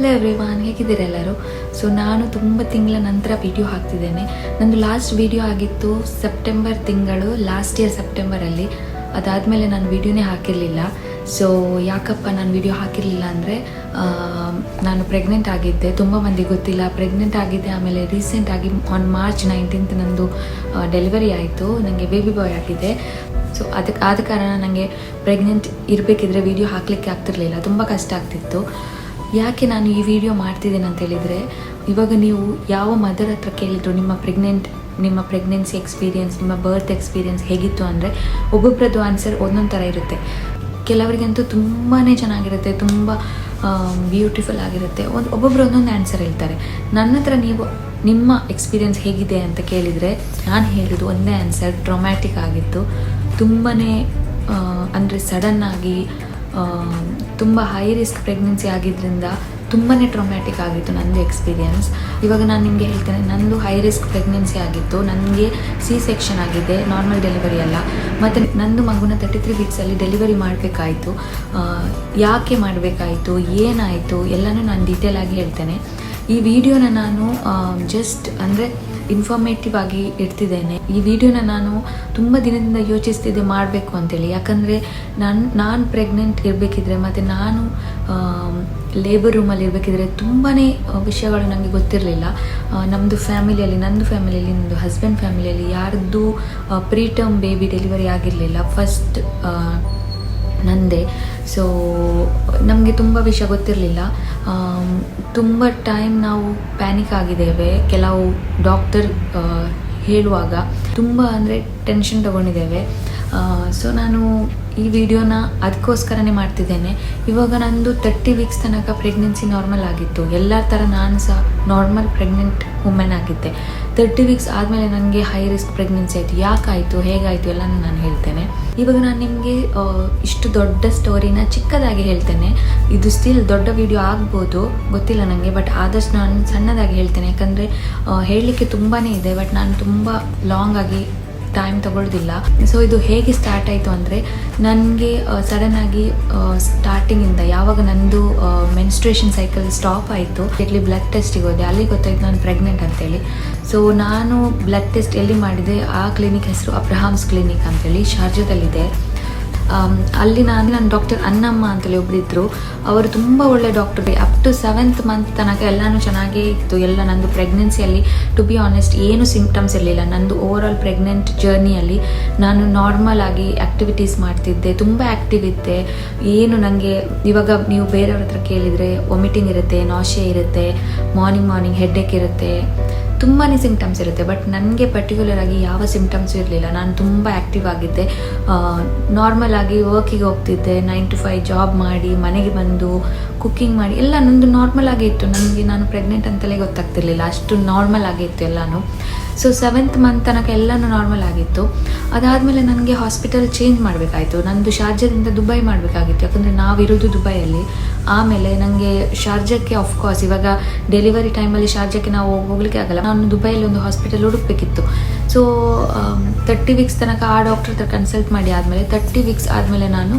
Hello everyone, ಹೇಗಿದ್ದೀರಾ ಎಲ್ಲರೂ? So ನಾನು ತುಂಬ ತಿಂಗಳ ನಂತರ ವಿಡಿಯೋ ಹಾಕ್ತಿದ್ದೇನೆ. ನಂದು ಲಾಸ್ಟ್ ವಿಡಿಯೋ ಆಗಿತ್ತು ಸೆಪ್ಟೆಂಬರ್ ತಿಂಗಳು, ಲಾಸ್ಟ್ ಇಯರ್ ಸೆಪ್ಟೆಂಬರಲ್ಲಿ. ಅದಾದಮೇಲೆ ನಾನು ವಿಡಿಯೋನೇ ಹಾಕಿರಲಿಲ್ಲ. ಸೊ ಯಾಕಪ್ಪ ನಾನು ವಿಡಿಯೋ ಹಾಕಿರಲಿಲ್ಲ ಅಂದರೆ ನಾನು ಪ್ರೆಗ್ನೆಂಟ್ ಆಗಿದ್ದೆ. ತುಂಬ ಮಂದಿಗೆ ಗೊತ್ತಿಲ್ಲ, ಪ್ರೆಗ್ನೆಂಟ್ ಆಗಿದ್ದೆ. ಆಮೇಲೆ ರೀಸೆಂಟಾಗಿ ಆನ್ ಮಾರ್ಚ್ 19 ನಂದು ಡೆಲಿವರಿ ಆಯಿತು. ನನಗೆ ಬೇಬಿ ಬಾಯ್ ಆಗಿದೆ. ಸೊ ಆದ ಕಾರಣ ನನಗೆ ಪ್ರೆಗ್ನೆಂಟ್ ಇರಬೇಕಿದ್ರೆ ವಿಡಿಯೋ ಹಾಕಲಿಕ್ಕೆ ಆಗ್ತಿರ್ಲಿಲ್ಲ, ತುಂಬ ಕಷ್ಟ ಆಗ್ತಿತ್ತು. ಯಾಕೆ ನಾನು ಈ ವಿಡಿಯೋ ಮಾಡ್ತಿದ್ದೇನೆ ಅಂತ ಹೇಳಿದರೆ, ಇವಾಗ ನೀವು ಯಾವ ಮದರ್ ಹತ್ರ ಕೇಳಿದ್ರು ನಿಮ್ಮ ಪ್ರೆಗ್ನೆನ್ಸಿ ಎಕ್ಸ್ಪೀರಿಯನ್ಸ್, ನಿಮ್ಮ ಬರ್ತ್ ಎಕ್ಸ್ಪೀರಿಯನ್ಸ್ ಹೇಗಿತ್ತು ಅಂದರೆ ಒಬ್ಬೊಬ್ಬರದ್ದು ಆನ್ಸರ್ ಒಂದೊಂದು ಥರ ಇರುತ್ತೆ. ಕೆಲವರಿಗಂತೂ ತುಂಬಾ ಚೆನ್ನಾಗಿರುತ್ತೆ, ತುಂಬ ಬ್ಯೂಟಿಫುಲ್ ಆಗಿರುತ್ತೆ. ಒಬ್ಬೊಬ್ಬರು ಒಂದೊಂದು ಆನ್ಸರ್ ಹೇಳ್ತಾರೆ. ನನ್ನ ಹತ್ರ ನೀವು ನಿಮ್ಮ ಎಕ್ಸ್ಪೀರಿಯನ್ಸ್ ಹೇಗಿದೆ ಅಂತ ಕೇಳಿದರೆ ನಾನು ಹೇಳಿದ್ದು ಒಂದೇ ಆನ್ಸರ್, ಟ್ರೊಮ್ಯಾಟಿಕ್ ಆಗಿತ್ತು. ತುಂಬಾ ಅಂದರೆ ಸಡನ್ನಾಗಿ ತುಂಬ ಹೈ ರಿಸ್ಕ್ ಪ್ರೆಗ್ನೆನ್ಸಿ ಆಗಿದ್ದರಿಂದ ತುಂಬಾ ಟ್ರೊಮ್ಯಾಟಿಕ್ ಆಗಿತ್ತು ನಂದು ಎಕ್ಸ್ಪೀರಿಯನ್ಸ್. ಇವಾಗ ನಾನು ನಿಮಗೆ ಹೇಳ್ತೇನೆ, ನಂದು ಹೈ ರಿಸ್ಕ್ ಪ್ರೆಗ್ನೆನ್ಸಿ ಆಗಿತ್ತು. ನನಗೆ C-ಸೆಕ್ಷನ್ ಆಗಿದೆ, ನಾರ್ಮಲ್ ಡೆಲಿವರಿ ಅಲ್ಲ. ಮತ್ತು ನಂದು ಮಗುನ 33 ವೀಕ್ಸಲ್ಲಿ ಡೆಲಿವರಿ ಮಾಡಬೇಕಾಯಿತು. ಯಾಕೆ ಮಾಡಬೇಕಾಯಿತು, ಏನಾಯಿತು ಎಲ್ಲನೂ ನಾನು ಡೀಟೇಲ್ ಆಗಿ ಹೇಳ್ತೇನೆ. ಈ ವಿಡಿಯೋನ ನಾನು ಜಸ್ಟ್ ಅಂದರೆ ಇನ್ಫಾರ್ಮೇಟಿವ್ ಆಗಿ ಇಡ್ತಿದ್ದೇನೆ. ಈ ವಿಡಿಯೋನ ನಾನು ತುಂಬ ದಿನದಿಂದ ಯೋಚಿಸ್ತಿದ್ದೆ ಮಾಡಬೇಕು ಅಂತೇಳಿ. ಯಾಕಂದರೆ ನಾನು ಪ್ರೆಗ್ನೆಂಟ್ ಇರಬೇಕಿದ್ರೆ ಮತ್ತು ನಾನು ಲೇಬರ್ ರೂಮಲ್ಲಿ ಇರಬೇಕಿದ್ರೆ ತುಂಬಾ ವಿಷಯಗಳು ನನಗೆ ಗೊತ್ತಿರಲಿಲ್ಲ. ನಂದು ಫ್ಯಾಮಿಲಿಯಲ್ಲಿ, ನಂದು ಹಸ್ಬೆಂಡ್ ಫ್ಯಾಮಿಲಿಯಲ್ಲಿ ಯಾರ್ದು ಪ್ರೀಟರ್ಮ್ ಬೇಬಿ ಡೆಲಿವರಿ ಆಗಿರಲಿಲ್ಲ, ಫಸ್ಟ್ ನಂದೇ. ಸೊ ನಮಗೆ ತುಂಬ ವಿಷಯ ಗೊತ್ತಿರಲಿಲ್ಲ. ತುಂಬ ಟೈಮ್ ನಾವು ಪ್ಯಾನಿಕ್ ಆಗಿದ್ದೇವೆ. ಕೆಲವು ಡಾಕ್ಟರ್ ಹೇಳುವಾಗ ತುಂಬ ಅಂದರೆ ಟೆನ್ಷನ್ ತಗೊಂಡಿದ್ದೇವೆ. ಸೊ ನಾನು ಈ ವಿಡಿಯೋನ ಅದಕ್ಕೋಸ್ಕರನೇ ಮಾಡ್ತಿದ್ದೇನೆ. ಇವಾಗ ನಂದು 30 ವೀಕ್ಸ್ ತನಕ ಪ್ರೆಗ್ನೆನ್ಸಿ ನಾರ್ಮಲ್ ಆಗಿತ್ತು. ಎಲ್ಲರ ಥರ ನಾನು ಸಹ ನಾರ್ಮಲ್ ಪ್ರೆಗ್ನೆಂಟ್ ವುಮೆನ್ ಆಗಿದ್ದೆ. 30 ವೀಕ್ಸ್ ಆದಮೇಲೆ ನನಗೆ ಹೈ ರಿಸ್ಕ್ ಪ್ರೆಗ್ನೆನ್ಸಿ ಆಯಿತು. ಯಾಕಾಯಿತು, ಹೇಗಾಯಿತು ಎಲ್ಲನೂ ನಾನು ಹೇಳ್ತೇನೆ. ಇವಾಗ ನಾನು ನಿಮಗೆ ಇಷ್ಟು ದೊಡ್ಡ ಸ್ಟೋರಿನ ಚಿಕ್ಕದಾಗಿ ಹೇಳ್ತೇನೆ. ಇದು ಸ್ಟಿಲ್ ದೊಡ್ಡ ವಿಡಿಯೋ ಆಗ್ಬೋದು, ಗೊತ್ತಿಲ್ಲ ನನಗೆ. ಬಟ್ ಆದಷ್ಟು ನಾನು ಸಣ್ಣದಾಗಿ ಹೇಳ್ತೇನೆ. ಯಾಕಂದರೆ ಹೇಳಲಿಕ್ಕೆ ತುಂಬಾ ಇದೆ, ಬಟ್ ನಾನು ತುಂಬ ಲಾಂಗ್ ಆಗಿ ಟೈಮ್ ತಗೊಳ್ಳೋದಿಲ್ಲ. ಸೊ ಇದು ಹೇಗೆ ಸ್ಟಾರ್ಟ್ ಆಯಿತು ಅಂದರೆ, ನನಗೆ ಸಡನ್ನಾಗಿ ಸ್ಟಾರ್ಟಿಂಗಿಂದ ಯಾವಾಗ ನಂದು ಮೆನ್ಸ್ಟ್ರೇಷನ್ ಸೈಕಲ್ ಸ್ಟಾಪ್ ಆಯಿತು, ಎಲ್ಲಿ ಬ್ಲಡ್ ಟೆಸ್ಟಿಗೆ ಹೋದೆ, ಅಲ್ಲಿ ಗೊತ್ತಾಯಿತು ನಾನು ಪ್ರೆಗ್ನೆಂಟ್ ಅಂತೇಳಿ. ಸೊ ನಾನು ಬ್ಲಡ್ ಟೆಸ್ಟ್ ಎಲ್ಲಿ ಮಾಡಿದೆ, ಆ ಕ್ಲಿನಿಕ್ ಹೆಸರು ಅಬ್ರಹಾಮ್ಸ್ ಕ್ಲಿನಿಕ್ ಅಂತೇಳಿ ಶಾರ್ಜಾದಲ್ಲಿದೆ. ಅಲ್ಲಿ ನನ್ನ ಡಾಕ್ಟರ್ ಅನ್ನಮ್ಮ ಅಂತೇಳಿ ಒಬ್ಬರಿದ್ದರು. ಅವರು ತುಂಬ ಒಳ್ಳೆ doctor. Up to 7th month ತನಕ ಎಲ್ಲನೂ ಚೆನ್ನಾಗೇ ಇತ್ತು. ಎಲ್ಲ ನಂದು ಪ್ರೆಗ್ನೆನ್ಸಿಯಲ್ಲಿ ಟು ಬಿ ಆನೆಸ್ಟ್ ಏನು ಸಿಂಪ್ಟಮ್ಸ್ ಇರಲಿಲ್ಲ. ನಂದು ಓವರ್ ಆಲ್ ಪ್ರೆಗ್ನೆಂಟ್ ಜರ್ನಿಯಲ್ಲಿ ನಾನು ನಾರ್ಮಲ್ ಆಗಿ ಆ್ಯಕ್ಟಿವಿಟೀಸ್ ಮಾಡ್ತಿದ್ದೆ, ತುಂಬ ಆ್ಯಕ್ಟಿವ್ ಇದ್ದೆ. ಏನು ನನಗೆ ಇವಾಗ ನೀವು ಬೇರೆಯವ್ರ ಹತ್ರ ಕೇಳಿದರೆ ವಾಮಿಟಿಂಗ್ ಇರುತ್ತೆ, ನಾಶೆ ಇರುತ್ತೆ, ಮಾರ್ನಿಂಗ್ ಹೆಡ್ಏಕ್ ಇರುತ್ತೆ, ತುಂಬಾ ಸಿಂಪ್ಟಮ್ಸ್ ಇರುತ್ತೆ. ಬಟ್ ನನಗೆ ಪರ್ಟಿಕ್ಯುಲರ್ ಆಗಿ ಯಾವ ಸಿಂಪ್ಟಮ್ಸು ಇರಲಿಲ್ಲ. ನಾನು ತುಂಬ ಆ್ಯಕ್ಟಿವ್ ಆಗಿದ್ದೆ. ನಾರ್ಮಲ್ ಆಗಿ ವರ್ಕಿಗೆ ಹೋಗ್ತಿದ್ದೆ, 9 to 5 ಜಾಬ್ ಮಾಡಿ ಮನೆಗೆ ಬಂದು ಕುಕ್ಕಿಂಗ್ ಮಾಡಿ ಎಲ್ಲ ನಂದು ನಾರ್ಮಲ್ ಆಗೇ ಇತ್ತು. ನಾನು ಪ್ರೆಗ್ನೆಂಟ್ ಅಂತಲೇ ಗೊತ್ತಾಗ್ತಿರ್ಲಿಲ್ಲ, ಅಷ್ಟು ನಾರ್ಮಲ್ ಆಗಿತ್ತು ಎಲ್ಲನೂ. ಸೊ 7th ಮಂತ್ ತನಕ ಎಲ್ಲನೂ ನಾರ್ಮಲ್ ಆಗಿತ್ತು. ಅದಾದಮೇಲೆ ನನಗೆ ಹಾಸ್ಪಿಟಲ್ ಚೇಂಜ್ ಮಾಡಬೇಕಾಯಿತು. ನಂದು ಶಾರ್ಜಾದಿಂದ ದುಬೈ ಮಾಡಬೇಕಾಗಿತ್ತು, ಯಾಕಂದರೆ ನಾವಿರೋದು ದುಬೈಯಲ್ಲಿ. ಆಮೇಲೆ ನನಗೆ ಶಾರ್ಜಾಕ್ಕೆ ಆಫ್ಕೋರ್ಸ್ ಇವಾಗ ಡೆಲಿವರಿ ಟೈಮಲ್ಲಿ ಶಾರ್ಜಾಕ್ಕೆ ನಾವು ಹೋಗ್ಲಿಕ್ಕೆ ಆಗಲ್ಲ. ನಾನು ದುಬೈಯಲ್ಲಿ ಒಂದು ಹಾಸ್ಪಿಟಲ್ ಹುಡುಕಬೇಕಿತ್ತು. ಸೊ 30 ವೀಕ್ಸ್ ತನಕ ಆ ಡಾಕ್ಟರ್ ಹತ್ರ ಕನ್ಸಲ್ಟ್ ಮಾಡಿ ಆದಮೇಲೆ 30 ವೀಕ್ಸ್ ಆದಮೇಲೆ ನಾನು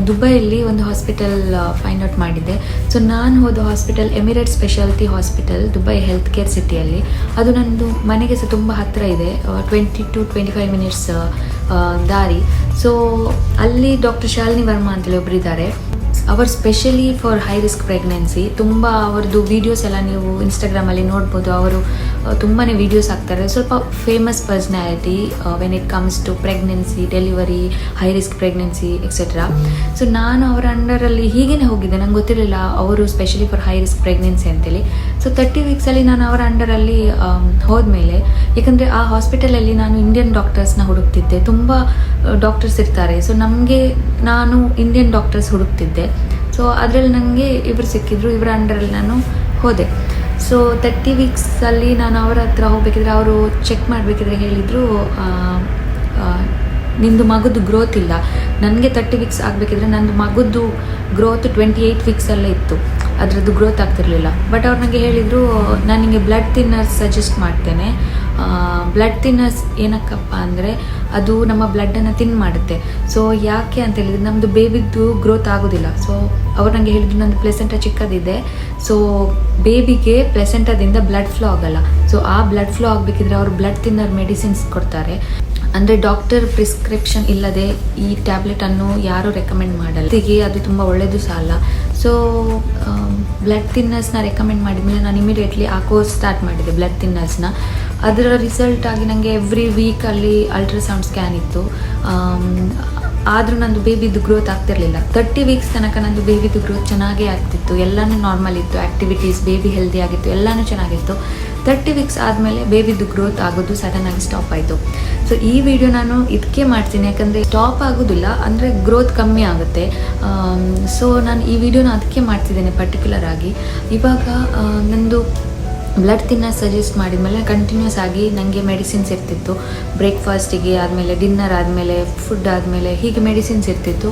ದುಬೈಯಲ್ಲಿ ಒಂದು ಹಾಸ್ಪಿಟಲ್ ಫೈಂಡ್ ಔಟ್ ಮಾಡಿದ್ದೆ. ಸೊ ನಾನು ಹೋದ hospital emirate speciality hospital, Dubai health care ಸಿಟಿಯಲ್ಲಿ. ಅದು ನಂದು ಮನೆಗೆ ಸಹ ತುಂಬ ಹತ್ತಿರ ಇದೆ, 20 to 25 ಮಿನಿಟ್ಸ್ ದಾರಿ. ಸೊ ಅಲ್ಲಿ ಡಾಕ್ಟರ್ ಶಾಲಿನಿ ವರ್ಮಾ ಅಂತೇಳಿ ಒಬ್ಬರಿದ್ದಾರೆ. ಅವರು specially for high risk pregnancy. ತುಂಬ ಅವ್ರದ್ದು ವೀಡಿಯೋಸ್ ಎಲ್ಲ ನೀವು ಇನ್ಸ್ಟಾಗ್ರಾಮಲ್ಲಿ ನೋಡ್ಬೋದು. ಅವರು ತುಂಬಾ ವೀಡಿಯೋಸ್ ಹಾಕ್ತಾರೆ. ಸ್ವಲ್ಪ famous personality when it comes to pregnancy, delivery, high risk pregnancy etcetera. So ನಾನು ಅವರ ಅಂಡರಲ್ಲಿ ಹೀಗೇ ಹೋಗಿದ್ದೆ. ನಂಗೆ ಗೊತ್ತಿರಲಿಲ್ಲ ಅವರು specially for high risk pregnancy ಅಂತೇಳಿ. ಸೊ 30 ವೀಕ್ಸಲ್ಲಿ ನಾನು ಅವರ ಅಂಡರಲ್ಲಿ ಹೋದ್ಮೇಲೆ, ಯಾಕಂದರೆ ಆ ಹಾಸ್ಪಿಟಲಲ್ಲಿ ನಾನು ಇಂಡಿಯನ್ ಡಾಕ್ಟರ್ಸ್ನ ಹುಡುಕ್ತಿದ್ದೆ. ತುಂಬ ಡಾಕ್ಟರ್ಸ್ ಇರ್ತಾರೆ. ಸೊ ನಾನು ಇಂಡಿಯನ್ ಡಾಕ್ಟರ್ಸ್ ಹುಡುಕ್ತಿದ್ದೆ. ಸೊ ಅದರಲ್ಲಿ ನನಗೆ ಇವರು ಸಿಕ್ಕಿದ್ರು. ಇವರ ಅಂಡರಲ್ಲಿ ನಾನು ಹೋದೆ. ಸೊ 30 ವೀಕ್ಸಲ್ಲಿ ನಾನು ಅವರ ಹತ್ರ ಹೋಗಬೇಕಿದ್ರೆ, ಅವರು ಚೆಕ್ ಮಾಡಬೇಕಿದ್ರೆ ಹೇಳಿದರು, ನಿಂದು ಮಗುದು ಗ್ರೋತ್ ಇಲ್ಲ. ನನಗೆ 30 ವೀಕ್ಸ್ ಆಗಬೇಕಿದ್ರೆ ನಂದು ಮಗುದ್ದು ಗ್ರೋತ್ 28 ವೀಕ್ಸಲ್ಲೇ ಇತ್ತು. ಅದರದ್ದು ಗ್ರೋತ್ ಆಗ್ತಿರಲಿಲ್ಲ. ಬಟ್ ಅವ್ರು ನನಗೆ ಹೇಳಿದರು, ನಾನು ನಿಮಗೆ ಬ್ಲಡ್ ಥಿನ್ನರ್ಸ್ ಸಜೆಸ್ಟ್ ಮಾಡ್ತೇನೆ. ಬ್ಲಡ್ ಥಿನ್ನರ್ಸ್ ಏನಕ್ಕಪ್ಪ ಅಂದರೆ ಅದು ನಮ್ಮ ಬ್ಲಡ್ಡನ್ನು ಥಿನ್ ಮಾಡುತ್ತೆ. ಸೊ ಯಾಕೆ ಅಂತ ಹೇಳಿದರೆ ನಮ್ಮದು ಬೇಬಿದ್ದು ಗ್ರೋತ್ ಆಗೋದಿಲ್ಲ. ಸೊ ಅವ್ರು ನನಗೆ ಹೇಳಿದ್ರು, ನಂದು ಪ್ಲೆಸೆಂಟ ಚಿಕ್ಕದಿದೆ, ಸೊ ಬೇಬಿಗೆ ಪ್ಲೆಸೆಂಟದಿಂದ ಬ್ಲಡ್ ಫ್ಲೋ ಆಗಲ್ಲ. ಸೊ ಆ ಬ್ಲಡ್ ಫ್ಲೋ ಆಗಬೇಕಿದ್ರೆ ಅವರು ಬ್ಲಡ್ ಥಿನ್ನರ್ ಮೆಡಿಸಿನ್ಸ್ ಕೊಡ್ತಾರೆ. ಅಂದರೆ ಡಾಕ್ಟರ್ ಪ್ರಿಸ್ಕ್ರಿಪ್ಷನ್ ಇಲ್ಲದೆ ಈ ಟ್ಯಾಬ್ಲೆಟನ್ನು ಯಾರೂ ರೆಕಮೆಂಡ್ ಮಾಡಲ್ಲ. ಹೀಗೆ ಅದು ತುಂಬ ಒಳ್ಳೆಯದು ಸಹ ಅಲ್ಲ. ಸೊ ಬ್ಲಡ್ ಥಿನ್ನರ್ಸ್ನ ರೆಕಮೆಂಡ್ ಮಾಡಿದ್ಮೇಲೆ ನಾನು ಇಮಿಡಿಯೇಟ್ಲಿ ಆ ಕೋರ್ಸ್ ಸ್ಟಾರ್ಟ್ ಮಾಡಿದೆ ಬ್ಲಡ್ ಥಿನ್ನರ್ಸ್ನ. ಅದರ ರಿಸಲ್ಟ್ ಆಗಿ ನನಗೆ ಎವ್ರಿ ವೀಕಲ್ಲಿ ಅಲ್ಟ್ರಾಸೌಂಡ್ ಸ್ಕ್ಯಾನ್ ಇತ್ತು. ಆದರೂ ನಂದು ಬೇಬಿದು ಗ್ರೋತ್ ಆಗ್ತಿರಲಿಲ್ಲ. 30 ವೀಕ್ಸ್ ತನಕ ನಂದು ಬೇಬಿದು ಗ್ರೋತ್ ಚೆನ್ನಾಗೇ ಆಗ್ತಿತ್ತು, ಎಲ್ಲನೂ ನಾರ್ಮಲ್ ಇತ್ತು, ಆ್ಯಕ್ಟಿವಿಟೀಸ್, ಬೇಬಿ ಹೆಲ್ದಿ ಆಗಿತ್ತು, ಎಲ್ಲನೂ ಚೆನ್ನಾಗಿತ್ತು. 30 ವೀಕ್ಸ್ ಆದಮೇಲೆ ಬೇಬಿದು ಗ್ರೋತ್ ಆಗೋದು ಸಡನ್ನಾಗಿ ಸ್ಟಾಪ್ ಆಯಿತು. ಸೊ ಈ ವಿಡಿಯೋ ನಾನು ಇದಕ್ಕೆ ಮಾಡ್ತೀನಿ, ಯಾಕಂದರೆ ಸ್ಟಾಪ್ ಆಗೋದಿಲ್ಲ, ಅಂದರೆ ಗ್ರೋತ್ ಕಮ್ಮಿ ಆಗುತ್ತೆ. ಸೊ ನಾನು ಈ ವಿಡಿಯೋನ ಅದಕ್ಕೆ ಮಾಡ್ತಿದ್ದೇನೆ ಪರ್ಟಿಕ್ಯುಲರ್ ಆಗಿ. ಇವಾಗ ನಂದು ಬ್ಲಡ್ ಥಿನ್ನರ್ ಸಜೆಸ್ಟ್ ಮಾಡಿದ್ಮೇಲೆ ಕಂಟಿನ್ಯೂಸ್ ಆಗಿ ನನಗೆ ಮೆಡಿಸಿನ್ಸ್ ಇರ್ತಿತ್ತು. ಬ್ರೇಕ್ಫಾಸ್ಟಿಗೆ ಆದಮೇಲೆ, ಡಿನ್ನರ್ ಆದಮೇಲೆ, ಫುಡ್ ಆದಮೇಲೆ, ಹೀಗೆ ಮೆಡಿಸಿನ್ಸ್ ಇರ್ತಿತ್ತು.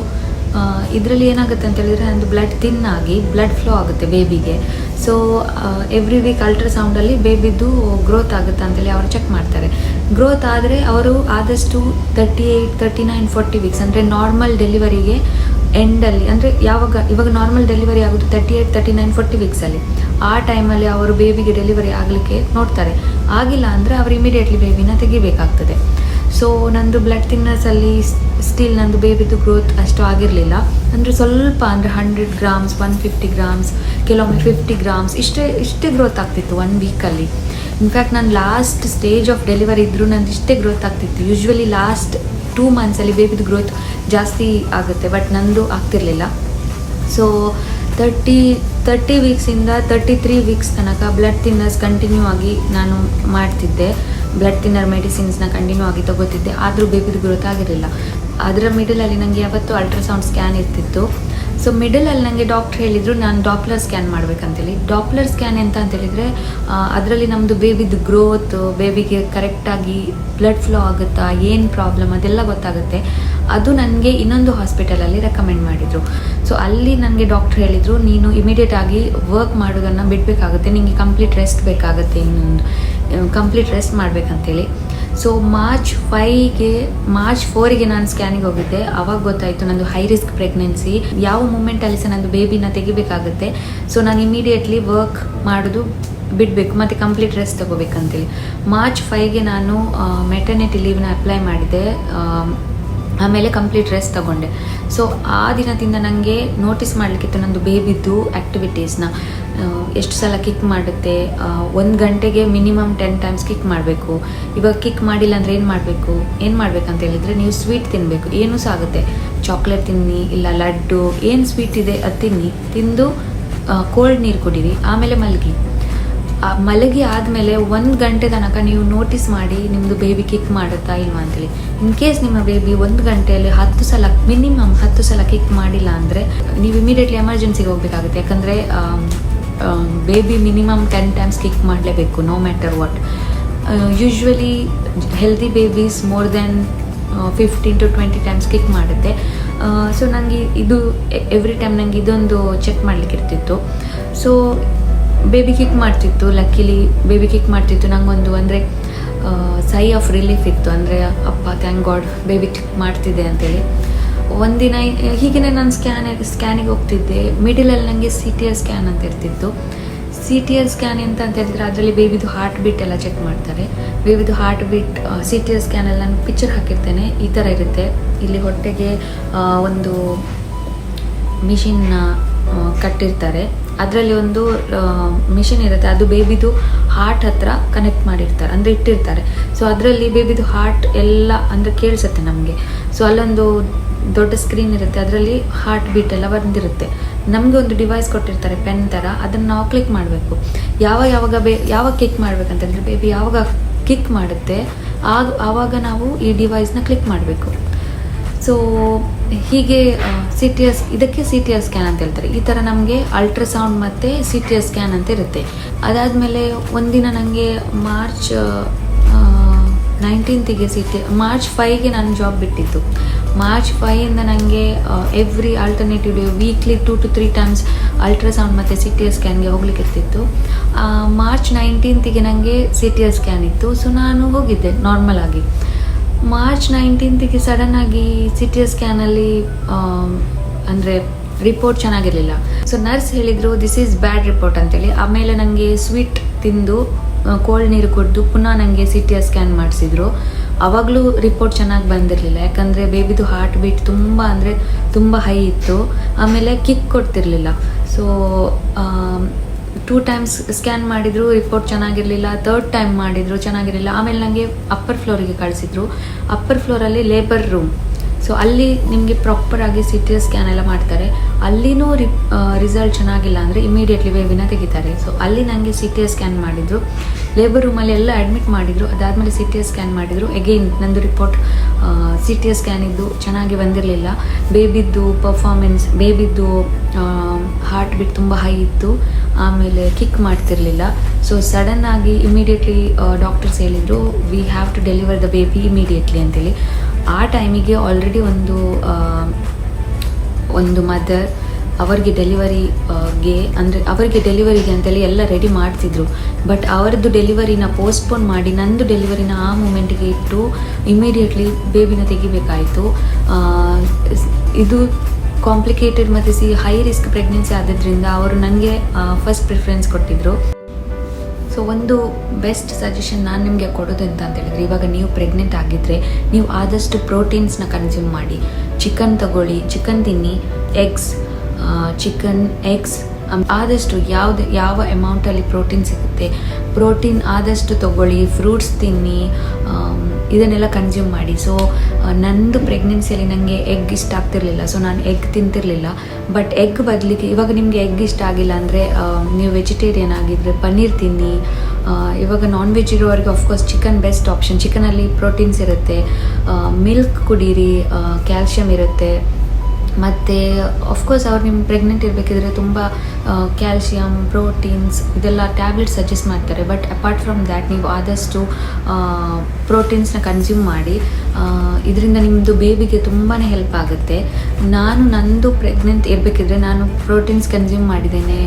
ಇದರಲ್ಲಿ ಏನಾಗುತ್ತೆ ಅಂತ ಹೇಳಿದರೆ ನಂದು ಬ್ಲಡ್ ಥಿನ್ ಆಗಿ ಬ್ಲಡ್ ಫ್ಲೋ ಆಗುತ್ತೆ ಬೇಬಿಗೆ. ಸೊ ಎವ್ರಿ ವೀಕ್ ಅಲ್ಟ್ರಾಸೌಂಡಲ್ಲಿ ಬೇಬಿದ್ದು ಗ್ರೋತ್ ಆಗುತ್ತೆ ಅಂತೇಳಿ ಅವರು ಚೆಕ್ ಮಾಡ್ತಾರೆ. ಗ್ರೋತ್ ಆದರೆ ಅವರು ಆದಷ್ಟು 38, 39, 40 ವೀಕ್ಸ್ ಅಂದರೆ ನಾರ್ಮಲ್ ಡೆಲಿವರಿಗೆ ಎಂಡಲ್ಲಿ, ಅಂದರೆ ಇವಾಗ ನಾರ್ಮಲ್ ಡೆಲಿವರಿ ಆಗೋದು 38, 39, 40 ವೀಕ್ಸಲ್ಲಿ. ಆ ಟೈಮಲ್ಲಿ ಅವರು ಬೇಬಿಗೆ ಡೆಲಿವರಿ ಆಗಲಿಕ್ಕೆ ನೋಡ್ತಾರೆ. ಆಗಿಲ್ಲ ಅಂದರೆ ಅವರು ಇಮಿಡಿಯೇಟ್ಲಿ ಬೇಬಿನ ತೆಗಿಬೇಕಾಗ್ತದೆ. ಸೊ ನಂದು ಬ್ಲಡ್ ಥಿನ್ನರ್ಸಲ್ಲಿ ಸ್ಟಿಲ್ ನಂದು ಬೇಬಿದು ಗ್ರೋತ್ ಅಷ್ಟು ಆಗಿರಲಿಲ್ಲ. ಅಂದರೆ ಸ್ವಲ್ಪ, ಅಂದರೆ 100 ಗ್ರಾಮ್ಸ್, 150 ಗ್ರಾಮ್ಸ್, ಕೆಲವೊಮ್ಮೆ 50 ಗ್ರಾಮ್ಸ್ ಇಷ್ಟೇ ಗ್ರೋತ್ ಆಗ್ತಿತ್ತು 1 ವೀಕಲ್ಲಿ. ಇನ್ಫ್ಯಾಕ್ಟ್ ನಾನು ಲಾಸ್ಟ್ ಸ್ಟೇಜ್ ಆಫ್ ಡೆಲಿವರಿ ಇದ್ದರೂ ನಂದು ಇಷ್ಟೇ ಗ್ರೋತ್ ಆಗ್ತಿತ್ತು. ಯೂಶ್ವಲಿ ಲಾಸ್ಟ್ 2 ಮಂತ್ಸಲ್ಲಿ ಬೇಬಿದು ಗ್ರೋತ್ ಜಾಸ್ತಿ ಆಗುತ್ತೆ, ಬಟ್ ನಂದು ಆಗ್ತಿರಲಿಲ್ಲ. ಸೊ 30 ವೀಕ್ಸಿಂದ 33 ವೀಕ್ಸ್ ತನಕ ಬ್ಲಡ್ ಥಿನ್ನರ್ಸ್ ಕಂಟಿನ್ಯೂ ಆಗಿ ನಾನು ಮಾಡ್ತಿದ್ದೆ. ಬ್ಲಡ್ ಥಿನ್ನರ್ ಮೆಡಿಸಿನ್ಸ್ನ ಕಂಟಿನ್ಯೂ ಆಗಿ ತಗೋತಿದ್ದೆ, ಆದರೂ ಬೇಬಿದು ಗ್ರೋತ್ ಆಗಿರಲಿಲ್ಲ. ಅದರ ಮಿಡಲಲ್ಲಿ ನನಗೆ ಯಾವತ್ತೂ ಅಲ್ಟ್ರಾಸೌಂಡ್ ಸ್ಕ್ಯಾನ್ ಇರ್ತಿತ್ತು. ಸೊ ಮಿಡಲಲ್ಲಿ ನನಗೆ ಡಾಕ್ಟ್ರ್ ಹೇಳಿದರು ನಾನು ಡಾಪ್ಲರ್ ಸ್ಕ್ಯಾನ್ ಮಾಡಬೇಕಂತೇಳಿ. ಡಾಪ್ಲರ್ ಸ್ಕ್ಯಾನ್ ಎಂತ ಅಂತೇಳಿದರೆ ಅದರಲ್ಲಿ ನಮ್ಮದು ಬೇಬಿದು ಗ್ರೋತ್, ಬೇಬಿಗೆ ಕರೆಕ್ಟಾಗಿ ಬ್ಲಡ್ ಫ್ಲೋ ಆಗುತ್ತಾ, ಏನು ಪ್ರಾಬ್ಲಮ್ ಅದೆಲ್ಲ ಗೊತ್ತಾಗುತ್ತೆ. ಅದು ನನಗೆ ಇನ್ನೊಂದು ಹಾಸ್ಪಿಟಲಲ್ಲಿ ರೆಕಮೆಂಡ್ ಮಾಡಿದರು. ಸೊ ಅಲ್ಲಿ ನನಗೆ ಡಾಕ್ಟ್ರ್ ಹೇಳಿದರು, ನೀನು ಇಮಿಡಿಯೇಟ್ ಆಗಿ ವರ್ಕ್ ಮಾಡೋದನ್ನು ಬಿಡಬೇಕಾಗುತ್ತೆ, ನಿಮಗೆ ಕಂಪ್ಲೀಟ್ ರೆಸ್ಟ್ ಬೇಕಾಗುತ್ತೆ, ಇನ್ನೊಂದು ಕಂಪ್ಲೀಟ್ ರೆಸ್ಟ್ ಮಾಡಬೇಕಂತೇಳಿ. ಸೊ ಮಾರ್ಚ್ 4ಗೆ ನಾನು ಸ್ಕ್ಯಾನಿಗೆ ಹೋಗಿದ್ದೆ. ಆವಾಗ ಗೊತ್ತಾಯಿತು ನಂದು ಹೈ ರಿಸ್ಕ್ ಪ್ರೆಗ್ನೆನ್ಸಿ, ಯಾವ ಮೂಮೆಂಟಲ್ಲಿ ಸಹ ನಂದು ಬೇಬಿನ ತೆಗಿಬೇಕಾಗುತ್ತೆ. ಸೊ ನಾನು ಇಮಿಡಿಯೇಟ್ಲಿ ವರ್ಕ್ ಮಾಡೋದು ಬಿಡಬೇಕು ಮತ್ತು ಕಂಪ್ಲೀಟ್ ರೆಸ್ಟ್ ತೊಗೋಬೇಕಂತೇಳಿ ಮಾರ್ಚ್ 5ಗೆ ನಾನು ಮೆಟರ್ನಿಟಿ ಲೀವ್ನ ಅಪ್ಲೈ ಮಾಡಿದೆ. ಆಮೇಲೆ ಕಂಪ್ಲೀಟ್ ರೆಸ್ಟ್ ತಗೊಂಡೆ. ಸೊ ಆ ದಿನದಿಂದ ನನಗೆ ನೋಟಿಸ್ ಮಾಡಲಿಕ್ಕಿತ್ತು ನಂದು ಬೇಬಿದ್ದು ಆ್ಯಕ್ಟಿವಿಟೀಸ್ನ. ಎಷ್ಟು ಸಲ ಕಿಕ್ ಮಾಡುತ್ತೆ, 1 ಗಂಟೆಗೆ ಮಿನಿಮಮ್ 10 ಟೈಮ್ಸ್ ಕಿಕ್ ಮಾಡಬೇಕು. ಇವಾಗ ಕಿಕ್ ಮಾಡಿಲ್ಲ ಅಂದರೆ ಏನು ಮಾಡಬೇಕಂತ ಹೇಳಿದರೆ, ನೀವು ಸ್ವೀಟ್ ತಿನ್ನಬೇಕು, ಏನೂ ಸಹ ಆಗುತ್ತೆ. ಚಾಕ್ಲೇಟ್ ತಿನ್ನಿ, ಇಲ್ಲ ಲಡ್ಡು, ಏನು ಸ್ವೀಟ್ ಇದೆ ಅದು ತಿಂದು ಕೋಲ್ಡ್ ನೀರು ಕುಡೀರಿ, ಆಮೇಲೆ ಮಲಗಿ ಆದಮೇಲೆ 1 ಗಂಟೆ ತನಕ ನೀವು ನೋಟಿಸ್ ಮಾಡಿ ನಿಮ್ಮದು ಬೇಬಿ ಕಿಕ್ ಮಾಡುತ್ತಾ ಇಲ್ವಾ ಅಂತೇಳಿ. ಇನ್ ಕೇಸ್ ನಿಮ್ಮ ಬೇಬಿ 1 ಗಂಟೆಯಲ್ಲಿ 10 ಸಲ ಮಿನಿಮಮ್ 10 ಸಲ ಕಿಕ್ ಮಾಡಿಲ್ಲ ಅಂದರೆ ನೀವು ಇಮಿಡಿಯೇಟ್ಲಿ ಎಮರ್ಜೆನ್ಸಿಗೆ ಹೋಗಬೇಕಾಗುತ್ತೆ. ಯಾಕಂದರೆ ಬೇಬಿ ಮಿನಿಮಮ್ 10 ಟೈಮ್ಸ್ ಕಿಕ್ ಮಾಡಲೇಬೇಕು, no matter what. Usually healthy babies more than 15 to 20 times kick ಮಾಡುತ್ತೆ. ಸೊ ನನಗೆ ಇದು ಎವ್ರಿ ಟೈಮ್ ನನಗೆ ಇದೊಂದು ಚೆಕ್ ಮಾಡಲಿಕ್ಕಿರ್ತಿತ್ತು. ಸೊ ಬೇಬಿ ಕಿಕ್ ಮಾಡ್ತಿತ್ತು, ಲಕ್ಕಿಲಿ ಬೇಬಿ ಕಿಕ್ ಮಾಡ್ತಿತ್ತು. ನನಗೊಂದು ಅಂದರೆ ಸೈ ಆಫ್ ರಿಲೀಫ್ ಇತ್ತು, ಅಂದರೆ ಅಪ್ಪ ಥ್ಯಾಂಕ್ ಗಾಡ್ ಬೇಬಿ ಕಿಕ್ ಮಾಡ್ತಿದ್ದೆ ಅಂತೇಳಿ. ಒಂದಿನ ಹೀಗೆ ನಾನು ಸ್ಕ್ಯಾನಿಗೆ ಹೋಗ್ತಿದ್ದೆ. ಮಿಡಲಲ್ಲಿ ನನಗೆ CTR ಸ್ಕ್ಯಾನ್ ಅಂತ ಇರ್ತಿತ್ತು. CTR ಸ್ಕ್ಯಾನ್ ಅಂತ ಹೇಳಿದರೆ ಅದರಲ್ಲಿ ಬೇಬಿದು ಹಾರ್ಟ್ ಬೀಟ್ ಎಲ್ಲ ಚೆಕ್ ಮಾಡ್ತಾರೆ. ಬೇಬಿದು ಹಾರ್ಟ್ ಬೀಟ್ CTR ಸ್ಕ್ಯಾನಲ್ಲಿ ನಾನು ಪಿಕ್ಚರ್ ಹಾಕಿರ್ತೇನೆ, ಈ ಥರ ಇರುತ್ತೆ. ಇಲ್ಲಿ ಹೊಟ್ಟೆಗೆ ಒಂದು ಮಿಷಿನ್ನ ಕಟ್ಟಿರ್ತಾರೆ, ಅದರಲ್ಲಿ ಒಂದು ಮಿಷಿನ್ ಇರುತ್ತೆ, ಅದು ಬೇಬಿದು ಹಾರ್ಟ್ ಹತ್ರ ಕನೆಕ್ಟ್ ಮಾಡಿರ್ತಾರೆ, ಅಂದರೆ ಇಟ್ಟಿರ್ತಾರೆ. ಸೊ ಅದರಲ್ಲಿ ಬೇಬಿದು ಹಾರ್ಟ್ ಎಲ್ಲ ಅಂದರೆ ಕೇಳಿಸುತ್ತೆ ನಮಗೆ. ಸೊ ಅಲ್ಲೊಂದು ದೊಡ್ಡ ಸ್ಕ್ರೀನ್ ಇರುತ್ತೆ, ಅದರಲ್ಲಿ ಹಾರ್ಟ್ ಬೀಟ್ ಎಲ್ಲ ಬಂದಿರುತ್ತೆ. ನಮಗೆ ಒಂದು ಡಿವೈಸ್ ಕೊಟ್ಟಿರ್ತಾರೆ, ಪೆನ್ ಥರ, ಅದನ್ನು ನಾವು ಕ್ಲಿಕ್ ಮಾಡಬೇಕು. ಯಾವಾಗ ಕಿಕ್ ಮಾಡಬೇಕಂತಂದರೆ ಬೇಬಿ ಯಾವಾಗ ಕಿಕ್ ಮಾಡುತ್ತೆ ಆವಾಗ ನಾವು ಈ ಡಿವೈಸ್ನ ಕ್ಲಿಕ್ ಮಾಡಬೇಕು. ಸೊ ಹೀಗೆ ಇದಕ್ಕೆ CTR ಸ್ಕ್ಯಾನ್ ಅಂತ ಹೇಳ್ತಾರೆ. ಈ ಥರ ನಮಗೆ ಅಲ್ಟ್ರಾಸೌಂಡ್ ಮತ್ತು CTR ಸ್ಕ್ಯಾನ್ ಅಂತ ಇರುತ್ತೆ. ಅದಾದಮೇಲೆ ಒಂದಿನ ನನಗೆ ಮಾರ್ಚ್ 19ಗೆ ಮಾರ್ಚ್ 5ಗೆ ನಾನು ಜಾಬ್ ಬಿಟ್ಟಿತ್ತು. ಮಾರ್ಚ್ 5ಇಂದ ನನಗೆ every alternative day weekly 2 to 3 times ultrasound ಮತ್ತು CT ಸ್ಕ್ಯಾನ್ಗೆ ಹೋಗ್ಲಿಕ್ಕೆ ಇರ್ತಿತ್ತು. ಮಾರ್ಚ್ 19ಗೆ ನನಗೆ CT ಸ್ಕ್ಯಾನ್ ಇತ್ತು. ಸೊ ನಾನು ಹೋಗಿದ್ದೆ ನಾರ್ಮಲ್ ಆಗಿ. ಮಾರ್ಚ್ 19ಗೆ ಸಡನ್ನಾಗಿ CT ಸ್ಕ್ಯಾನಲ್ಲಿ ಅಂದರೆ ರಿಪೋರ್ಟ್ ಚೆನ್ನಾಗಿರಲಿಲ್ಲ. ಸೊ ನರ್ಸ್ ಹೇಳಿದರು ದಿಸ್ ಈಸ್ ಬ್ಯಾಡ್ ರಿಪೋರ್ಟ್ ಅಂತೇಳಿ. ಆಮೇಲೆ ನನಗೆ ಸ್ವೀಟ್ ತಿಂದು ಕೋಲ್ಡ್ ನೀರು ಕುಡಿದು ಪುನಃ ನನಗೆ CT ಸ್ಕ್ಯಾನ್ ಮಾಡಿಸಿದ್ರು. ಆವಾಗಲೂ ರಿಪೋರ್ಟ್ ಚೆನ್ನಾಗಿ ಬಂದಿರಲಿಲ್ಲ, ಯಾಕಂದರೆ ಬೇಬಿದು ಹಾರ್ಟ್ ಬೀಟ್ ತುಂಬ ಹೈ ಇತ್ತು. ಆಮೇಲೆ ಕಿಕ್ ಕೊಡ್ತಿರ್ಲಿಲ್ಲ. ಸೊ 2 ಟೈಮ್ಸ್ ಸ್ಕ್ಯಾನ್ ಮಾಡಿದ್ರು, ರಿಪೋರ್ಟ್ ಚೆನ್ನಾಗಿರಲಿಲ್ಲ. 3rd ಟೈಮ್ ಮಾಡಿದ್ರು, ಚೆನ್ನಾಗಿರಲಿಲ್ಲ. ಆಮೇಲೆ ನನಗೆ ಅಪ್ಪರ್ ಫ್ಲೋರಿಗೆ ಕಳಿಸಿದ್ರು. ಅಪ್ಪರ್ ಫ್ಲೋರಲ್ಲಿ ಲೇಬರ್ ರೂಮ್. ಸೊ ಅಲ್ಲಿ ನಿಮಗೆ ಪ್ರಾಪರಾಗಿ CT ಸ್ಕ್ಯಾನ್ ಎಲ್ಲ ಮಾಡ್ತಾರೆ. ಅಲ್ಲಿನೂ ರಿಸಲ್ಟ್ ಚೆನ್ನಾಗಿಲ್ಲ ಅಂದರೆ ಇಮಿಡಿಯೇಟ್ಲಿ ಬೇಬಿನ ತೆಗಿತಾರೆ. ಸೊ ಅಲ್ಲಿ ನನಗೆ CT ಸ್ಕ್ಯಾನ್ ಮಾಡಿದರು. ಲೇಬರ್ ರೂಮಲ್ಲಿ ಎಲ್ಲ ಅಡ್ಮಿಟ್ ಮಾಡಿದರು. ಅದಾದಮೇಲೆ CT ಸ್ಕ್ಯಾನ್ ಮಾಡಿದರು. ಎಗೈನ್ ನಂದು ರಿಪೋರ್ಟ್ CT ಸ್ಕ್ಯಾನ್ ಇದ್ದು ಚೆನ್ನಾಗಿ ಬಂದಿರಲಿಲ್ಲ. ಬೇಬಿದ್ದು ಪರ್ಫಾರ್ಮೆನ್ಸ್, ಬೇಬಿದ್ದು ಹಾರ್ಟ್ ಬೀಟ್ ತುಂಬ ಹೈ ಇತ್ತು. ಆಮೇಲೆ ಕಿಕ್ ಮಾಡ್ತಿರಲಿಲ್ಲ. ಸೊ ಸಡನ್ನಾಗಿ ಇಮಿಡಿಯೇಟ್ಲಿ ಡಾಕ್ಟರ್ಸ್ ಹೇಳಿದರು we have to deliver the baby immediately ಅಂತೇಳಿ. ಆ ಟೈಮಿಗೆ ಆಲ್ರೆಡಿ ಒಂದು ಮದರ್ ಅವರಿಗೆ ಡೆಲಿವರಿಗೆ ಅಂತೇಳಿ ಎಲ್ಲ ರೆಡಿ ಮಾಡ್ತಿದ್ರು. ಬಟ್ ಅವರದ್ದು ಡೆಲಿವರಿನ ಪೋಸ್ಟ್ಪೋನ್ ಮಾಡಿ ನಂದು ಡೆಲಿವರಿನ ಆ ಮೂಮೆಂಟಿಗೆ ಇಟ್ಟು ಇಮಿಡಿಯೇಟ್ಲಿ ಬೇಬಿನ ತೆಗಿಬೇಕಾಯಿತು. ಇದು ಕಾಂಪ್ಲಿಕೇಟೆಡ್ ಮತ್ತು ಹೈ ರಿಸ್ಕ್ ಪ್ರೆಗ್ನೆನ್ಸಿ ಆದ್ರಿಂದ ಅವರು ನನಗೆ ಫಸ್ಟ್ ಪ್ರಿಫರೆನ್ಸ್ ಕೊಟ್ಟಿದ್ದರು. ಸೊ ಒಂದು ಬೆಸ್ಟ್ ಸಜೆಷನ್ ನಾನು ನಿಮಗೆ ಕೊಡೋದು ಅಂತ ಹೇಳಿದರೆ, ಇವಾಗ ನೀವು ಪ್ರೆಗ್ನೆಂಟ್ ಆಗಿದ್ದರೆ ನೀವು ಆದಷ್ಟು ಪ್ರೋಟೀನ್ಸ್ನ ಕನ್ಸ್ಯೂಮ್ ಮಾಡಿ. ಚಿಕನ್ ತಗೊಳ್ಳಿ, ಚಿಕನ್ ತಿನ್ನಿ, ಎಗ್ಸ್ ಆದಷ್ಟು ಯಾವ ಅಮೌಂಟಲ್ಲಿ ಪ್ರೋಟೀನ್ ಸಿಗುತ್ತೆ ಪ್ರೋಟೀನ್ ಆದಷ್ಟು ತಗೊಳ್ಳಿ. ಫ್ರೂಟ್ಸ್ ತಿನ್ನಿ, ಇದನ್ನೆಲ್ಲ ಕನ್ಸ್ಯೂಮ್ ಮಾಡಿ. ಸೊ ನಂದು ಪ್ರೆಗ್ನೆನ್ಸಿಯಲ್ಲಿ ನನಗೆ ಎಗ್ ಇಷ್ಟ ಆಗ್ತಿರ್ಲಿಲ್ಲ. ಸೊ ನಾನು ಎಗ್ ತಿಂತಿರಲಿಲ್ಲ. ಬಟ್ ಎಗ್ ಬದಲಿಗೆ ಇವಾಗ ನಿಮಗೆ ಎಗ್ ಇಷ್ಟ ಆಗಿಲ್ಲ ಅಂದರೆ ನೀವು ವೆಜಿಟೇರಿಯನ್ ಆಗಿದ್ದರೆ ಪನ್ನೀರ್ ತಿನ್ನಿ. ಇವಾಗ ನಾನ್ ವೆಜ್ ಇರೋರಿಗೆ ಆಫ್ಕೋರ್ಸ್ ಚಿಕನ್ ಬೆಸ್ಟ್ ಆಪ್ಷನ್. ಚಿಕನಲ್ಲಿ ಪ್ರೋಟೀನ್ಸ್ ಇರುತ್ತೆ. ಮಿಲ್ಕ್ ಕುಡೀರಿ, ಕ್ಯಾಲ್ಶಿಯಮ್ ಇರುತ್ತೆ. ಮತ್ತು ಆಫ್ಕೋರ್ಸ್ ಅವ್ರು ನಿಮ್ಮ ಪ್ರೆಗ್ನೆಂಟ್ ಇರಬೇಕಿದ್ರೆ ತುಂಬ ಕ್ಯಾಲ್ಶಿಯಮ್, ಪ್ರೋಟೀನ್ಸ್ ಇದೆಲ್ಲ ಟ್ಯಾಬ್ಲೆಟ್ಸ್ ಸಜೆಸ್ಟ್ ಮಾಡ್ತಾರೆ. ಬಟ್ ಅಪಾರ್ಟ್ ಫ್ರಮ್ ದ್ಯಾಟ್ ನೀವು ಆದಷ್ಟು ಪ್ರೋಟೀನ್ಸ್ನ ಕನ್ಸ್ಯೂಮ್ ಮಾಡಿ. ಇದರಿಂದ ನಿಮ್ಮದು ಬೇಬಿಗೆ ತುಂಬಾ ಹೆಲ್ಪ್ ಆಗುತ್ತೆ. ನಂದು ಪ್ರೆಗ್ನೆಂಟ್ ಇರಬೇಕಿದ್ರೆ ನಾನು ಪ್ರೋಟೀನ್ಸ್ ಕನ್ಸ್ಯೂಮ್ ಮಾಡಿದ್ದೇನೆ,